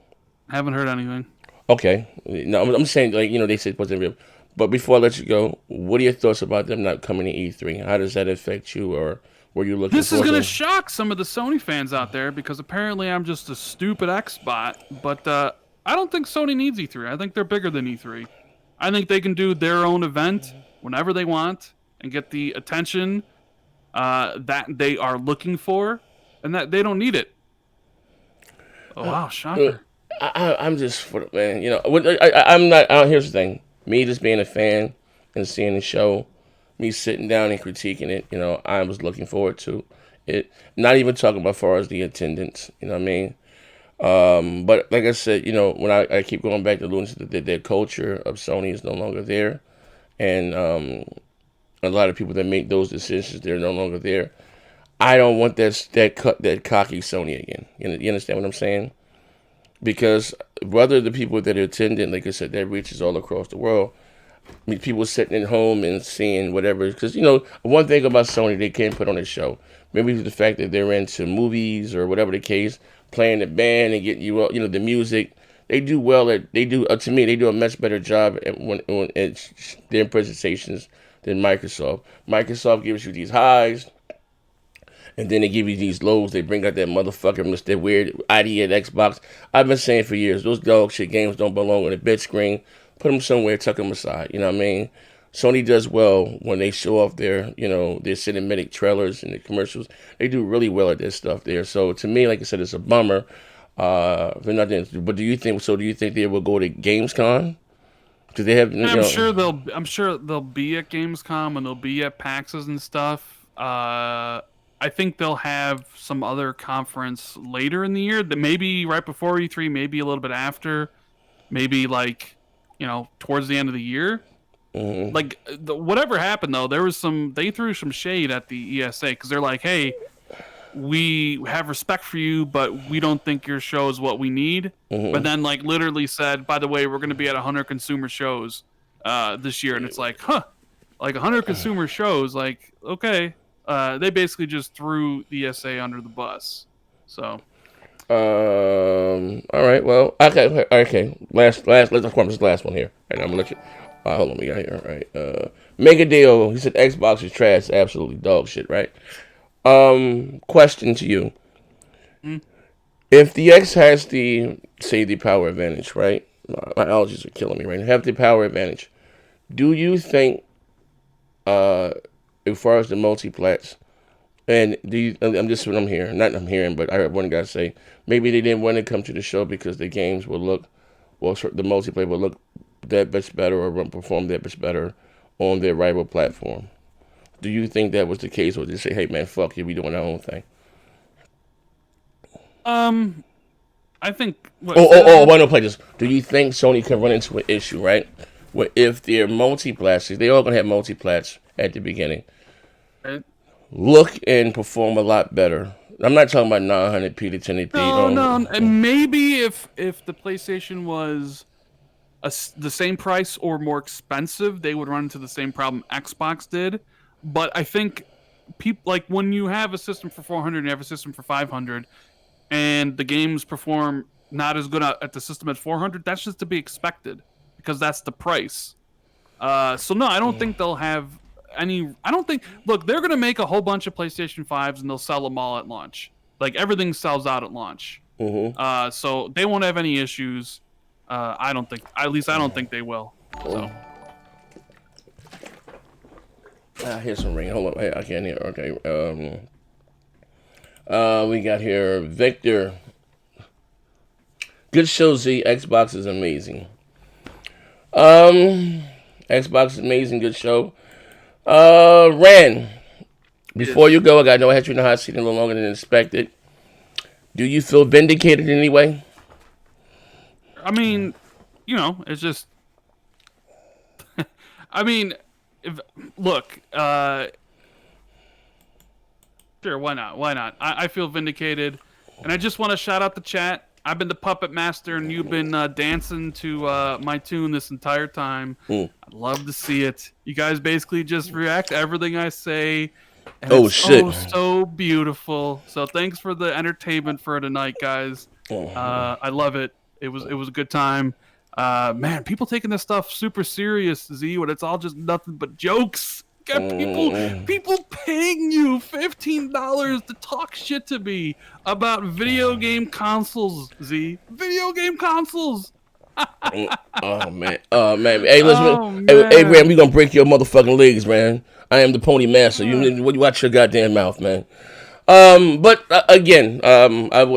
Haven't heard anything. Okay. No, I'm saying, like, they said positive. But before I let you go, what are your thoughts about them not coming to E3? How does that affect you, or were you looking This is going to shock some of the Sony fans out there, because apparently I'm just a stupid Xbot. But I don't think Sony needs E3. I think they're bigger than E3. I think they can do their own event whenever they want and get the attention that they are looking for, and that they don't need it. Oh, wow, shocker. I'm just, man, I'm not, here's the thing. Me just being a fan and seeing the show, me sitting down and critiquing it, I was looking forward to. It not even talking about as far as the attendance. You know what I mean? But like I said, when I keep going back to Luna's, their culture of Sony is no longer there, and a lot of people that make those decisions, they're no longer there. I don't want that cocky Sony again. You understand what I'm saying? Because whether the people that are attending, like I said, that reaches all across the world. I mean, people sitting at home and seeing whatever. Because, one thing about Sony, they can't put on a show. Maybe the fact that they're into movies or whatever the case, playing the band and getting the music. They do well to me, they do a much better job at their presentations than Microsoft. Microsoft gives you these highs, and then they give you these lows. They bring out that motherfucker, that weird ID at Xbox. I've been saying for years, those dog shit games don't belong on a big screen. Put them somewhere, tuck them aside. You know what I mean? Sony does well when they show off their cinematic trailers and the commercials. They do really well at this stuff there. So to me, like I said, it's a bummer. They're not doing, but do you think they will go to Gamescom? Because they have. I'm sure they'll be at Gamescom and they'll be at PAXs and stuff. I think they'll have some other conference later in the year, that maybe right before E3, maybe a little bit after, maybe towards the end of the year. Mm-hmm. Like whatever happened though, they threw some shade at the ESA because they're like, hey, we have respect for you, but we don't think your show is what we need. Mm-hmm. But then literally said, by the way, we're going to be at 100 consumer shows this year, and it's like, 100 consumer shows, okay. They basically just threw the ESA under the bus. So. All right. Well. Okay. Let's perform this last one here. Right, I'm gonna let you. Hold on. We got here. All right. Mega Deal. He said Xbox is trash. Absolutely dog shit. Right. Question to you. If the X has the power advantage, right? My allergies are killing me right now. Have the power advantage. Do you think, as far as the multiplats, and I'm hearing, but I heard one guy say maybe they didn't want to come to the show because the games will look, the multiplayer will look that much better or perform that much better on their rival platform. Do you think that was the case, or did they say, hey man, fuck you, we doing our own thing? I think. Why don't play this? Do you think Sony can run into an issue, right? Where if their multiplats, they all gonna have multiplats at the beginning, right, look and perform a lot better. I'm not talking about 900p to 1080p. No. And maybe if the PlayStation was the same price or more expensive, they would run into the same problem Xbox did. But I think people when you have a system for 400 and you have a system for 500, and the games perform not as good at the system at 400, that's just to be expected because that's the price. So no, I don't think they'll have any. I don't think. Look, they're gonna make a whole bunch of PlayStation 5s and they'll sell them all at launch. Everything sells out at launch. Mm-hmm. So they won't have any issues. I don't think. At least I don't think they will. So. Here's some ring. Hold on. Hey, I can't hear. Okay. We got here Victor. Good show, Z. Xbox is amazing. Xbox is amazing. Good show. Ran. Before you go, I know I had you in the hot seat a little longer than expected. Do you feel vindicated in any way? I mean, it's just. I mean, look. Sure, why not? Why not? I feel vindicated, and I just want to shout out the chat. I've been the puppet master, and you've been dancing to my tune this entire time. I'd love to see it. You guys basically just react to everything I say. And shit! So beautiful. So thanks for the entertainment for tonight, guys. I love it. It was a good time. Man, people taking this stuff super serious, Z, when it's all just nothing but jokes. Got people paying you $15 to talk shit to me about video game consoles, Z. Video game consoles. Oh man. Hey, listen. Hey, Ram, we gonna break your motherfucking legs, man. I am the pony master. You watch your goddamn mouth, man. But again,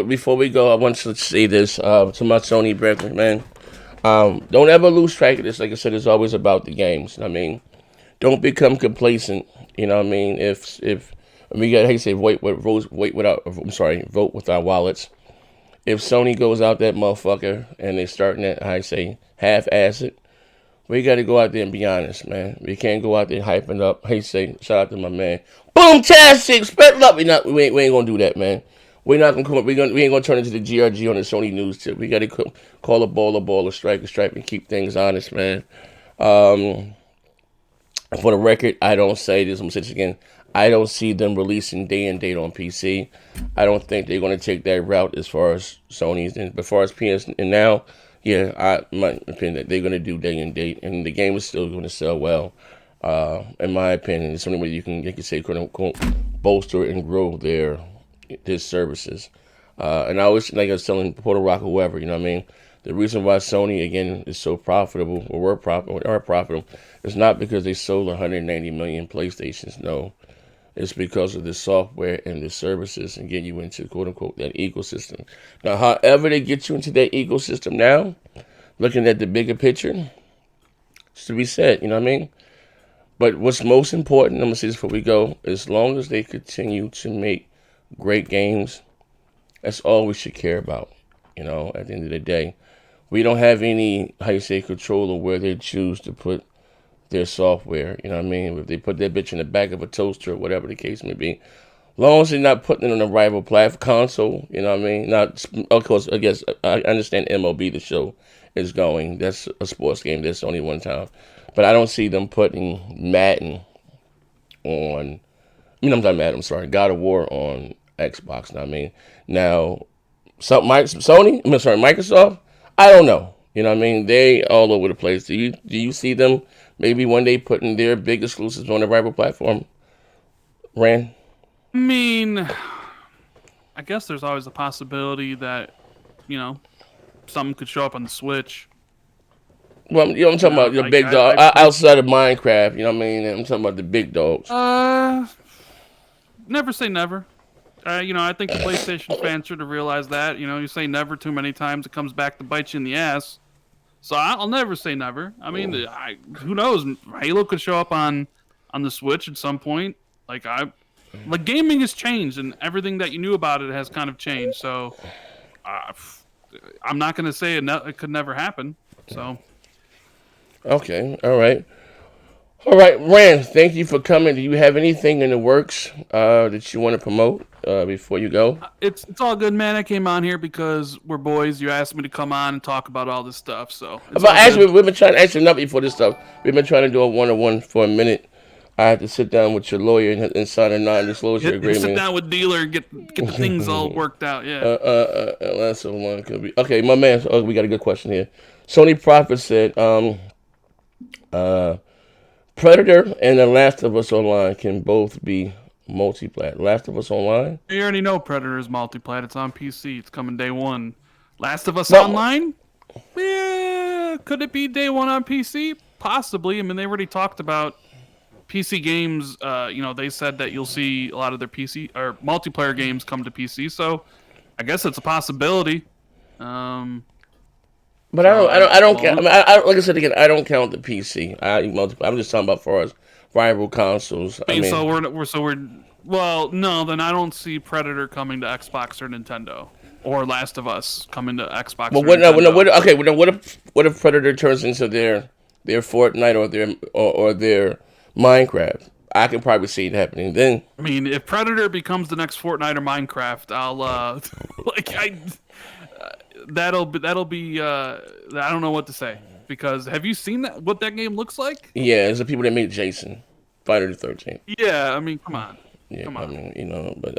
before we go, I want to say this to my Sony brethren, man. Don't ever lose track of this. Like I said, it's always about the games. I mean, don't become complacent. You know what I mean? If We got, how you say, vote with our wallets. If Sony goes out that motherfucker and they're starting at, how you say, half-ass it, we got to go out there and be honest, man. We can't go out there hyping up. Hey, say, shout out to my man. Boom-tastic, spit up. We ain't gonna do that, man. We're not gonna come up. We ain't gonna turn into the GRG on the Sony news tip. We got to call a ball, a strike, and keep things honest, man. For the record, I don't say this. I'm gonna say this again. I don't see them releasing day and date on PC. I don't think they're gonna take that route as far as Sony's. And as far as PS and now, yeah, my opinion that they're gonna do day and date, and the game is still gonna sell well. In my opinion, it's only way you can say, quote unquote, bolster and grow their services. And I always, like I was telling Porter Rock or whoever, you know what I mean. The reason why Sony again is so profitable, or are profitable, is not because they sold 190 million PlayStations. No, it's because of the software and the services and get you into, quote unquote, that ecosystem. Now, however they get you into that ecosystem now, looking at the bigger picture, it's to be said, you know what I mean? But what's most important, I'm going to say this before we go, as long as they continue to make great games, that's all we should care about, you know, at the end of the day. We don't have any, how you say, control of where they choose to put their software, you know what I mean? If they put that bitch in the back of a toaster or whatever the case may be, as long as they're not putting it on a rival platform console, you know what I mean? Not, of course, I guess, I understand MLB, the show, is going. That's a sports game. That's only one time. But I don't see them putting Madden on, I'm not Madden, I'm sorry, God of War on Xbox, you know what I mean? Now, Microsoft, I don't know. You know what I mean? They all over the place. Do you see them maybe one day putting their big exclusives on a rival platform? Rand? I mean, I guess there's always a possibility that, you know, something could show up on the Switch. Well, you know, I'm talking about your big dog outside of Minecraft. You know what I mean? I'm talking about the big dogs. Never say never. You know, I think the PlayStation fans should have realized that. You know, you say never too many times, it comes back to bite you in the ass. So I'll never say never. I mean, who knows? Halo could show up on the Switch at some point. Like gaming has changed, and everything that you knew about it has kind of changed. So I'm not going to say it could never happen. So. Okay. All right. Rand, thank you for coming. Do you have anything in the works that you want to promote before you go? It's all good, man. I came on here because we're boys. You asked me to come on and talk about all this stuff. So actually, we've been trying to actually not before this stuff. We've been trying to do a one-on-one for a minute. I had to sit down with your lawyer and sign a non-disclosure agreement. Sit down with dealer and get the things all worked out. Yeah. That's so long. Could be okay, my man. Oh, we got a good question here. Sony Prophet said, Predator and The Last of Us Online can both be multi-plat. Last of Us Online? You already know Predator is multi-plat. It's on PC. It's coming day one. Last of Us Online? Yeah, could it be day one on PC? Possibly. I mean, they already talked about PC games. You know, they said that you'll see a lot of their PC or multiplayer games come to PC. So I guess it's a possibility. But I don't count. I mean, like I said again, I don't count the PC. I'm just talking about for us rival consoles. I mean, so we're well, no, then I don't see Predator coming to Xbox or Nintendo, or Last of Us coming to Xbox. Well, what if Predator turns into their Fortnite or their Minecraft? I can probably see it happening then. I mean, if Predator becomes the next Fortnite or Minecraft, I'll that'll be I don't know what to say, because have you seen what that game looks like? Yeah, it's the people that made Jason, Friday the 13th. Yeah, I mean, come on. Yeah, come on. I mean, you know, but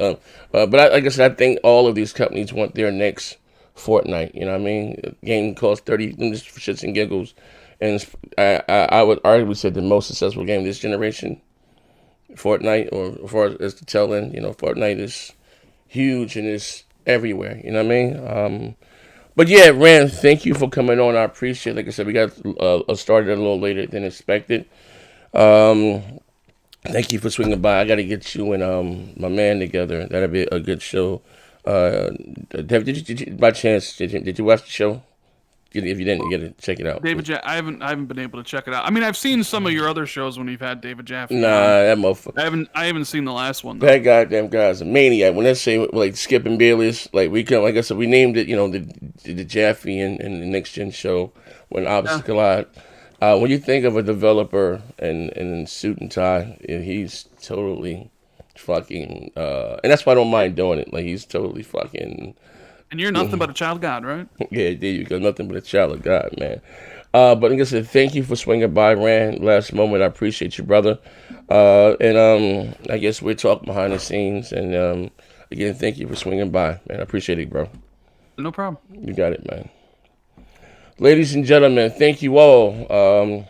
like I said, I think all of these companies want their next Fortnite. You know what I mean? A game costs $30 just for shits and giggles, and I would arguably say the most successful game this generation, Fortnite, or as far as the tail end, you know, Fortnite is huge and it's everywhere. You know what I mean? But yeah, Rand, thank you for coming on. I appreciate it. Like I said, we got started a little later than expected. Thank you for swinging by. I got to get you and my man together. That'll be a good show. Did you by chance, did you watch the show? If you didn't get it, check it out. I haven't been able to check it out. I mean, I've seen some of your other shows when you've had David Jaffe on. Nah, that motherfucker. I haven't seen the last one though. That goddamn guy's a maniac. When they say like Skip and Bayless, like like I said, we named it, the Jaffe and the Next Gen show when opposites collide. When you think of a developer and suit and tie, he's totally fucking, and that's why I don't mind doing it. Like he's totally fucking. And you're nothing but a child of God, right? Yeah, there you go. Nothing but a child of God, man. But like I said, thank you for swinging by, Rand. Last moment, I appreciate you, brother. And I guess we're talking behind the scenes. And again, thank you for swinging by, man. I appreciate it, bro. No problem. You got it, man. Ladies and gentlemen, thank you all.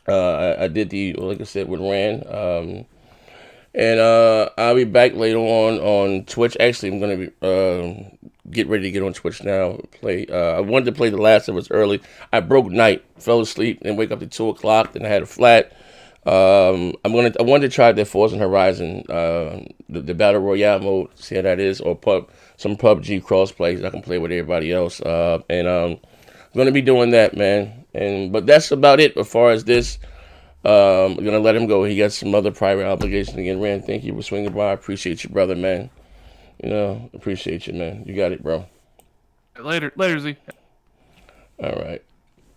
I did like I said, with Rand. And I'll be back later on Twitch. Actually, I'm gonna be get ready to get on Twitch now. Play. I wanted to play The Last of Us early. I broke night, fell asleep, and wake up at 2:00. Then I had a flat. I wanted to try the Forza Horizon, the Battle Royale mode. See how that is, or some PUBG crossplay. I can play with everybody else. And I'm gonna be doing that, man. But that's about it as far as this. I'm gonna let him go. He got some other private obligations again. Rand, thank you for swinging by. I appreciate you, brother, man. Appreciate you, man. You got it, bro. Later, Z. All right.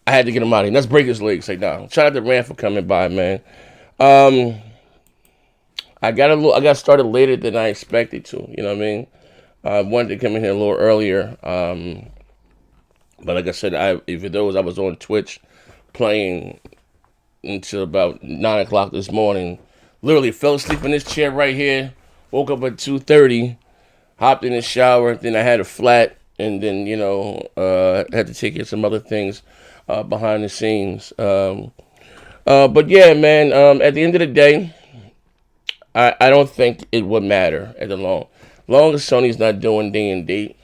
I had to get him out of here. Let's break his leg. Say down. Shout out to Rand for coming by, man. I got started later than I expected to. You know what I mean? I wanted to come in here a little earlier. But like I said, even though I was on Twitch playing until about 9:00 this morning. Literally fell asleep in this chair right here. Woke up at 2:30. Hopped in the shower. Then I had a flat. And then, had to take care of some other things behind the scenes. But yeah, man, at the end of the day, I don't think it would matter at the long as Sony's not doing D&D.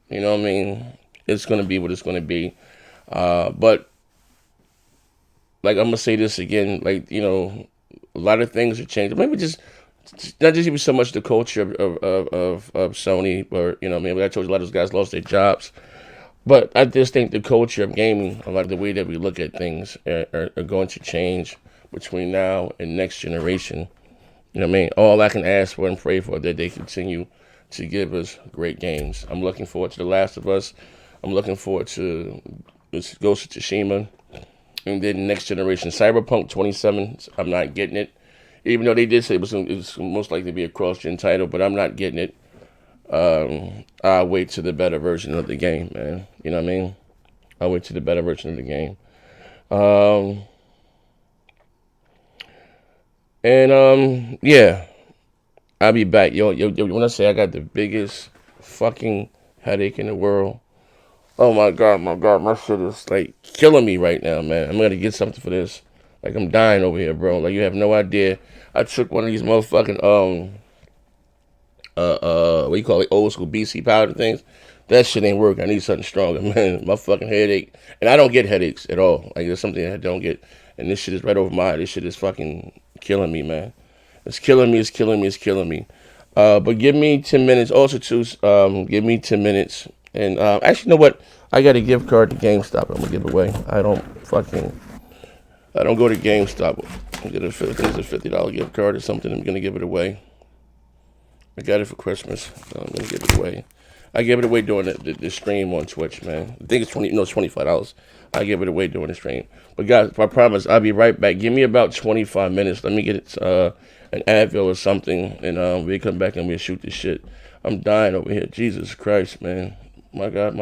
You know what I mean? It's going to be what it's going to be. But like, I'm going to say this again, like, a lot of things are changing. Maybe not just even so much the culture of Sony, or, maybe I told you a lot of those guys lost their jobs. But I just think the culture of gaming, a lot of the way that we look at things are going to change between now and next generation. You know what I mean? All I can ask for and pray for that they continue to give us great games. I'm looking forward to The Last of Us. I'm looking forward to Ghost of Tsushima. And then next generation, Cyberpunk 27, I'm not getting it. Even though they did say it was most likely to be a cross-gen title, but I'm not getting it. I'll wait to the better version of the game, man. You know what I mean? I'll wait to the better version of the game. Yeah. I'll be back. Yo, when I say I got the biggest fucking headache in the world, oh my god, my shit is like killing me right now, man. I'm gonna get something for this. Like, I'm dying over here, bro. Like, you have no idea. I took one of these motherfucking what you call it, old school BC powder things. That shit ain't working. I need something stronger, man. My fucking headache, and I don't get headaches at all. Like, there's something I don't get, and this shit is right over my eye. This shit is fucking killing me, man. It's killing me. But give me 10 minutes. Also, too, give me 10 minutes. And actually, you know what? I got a gift card to GameStop. I'm gonna give away. I don't go to GameStop. I get a $50 gift card or something. I'm gonna give it away. I got it for Christmas, so I'm gonna give it away. I gave it away during the stream on Twitch, man. I think it's $25. I give it away during the stream. But guys, I promise I'll be right back. Give me about 25 minutes. Let me get an Advil or something, and we'll come back and we'll shoot this shit. I'm dying over here. Jesus Christ, man. My God.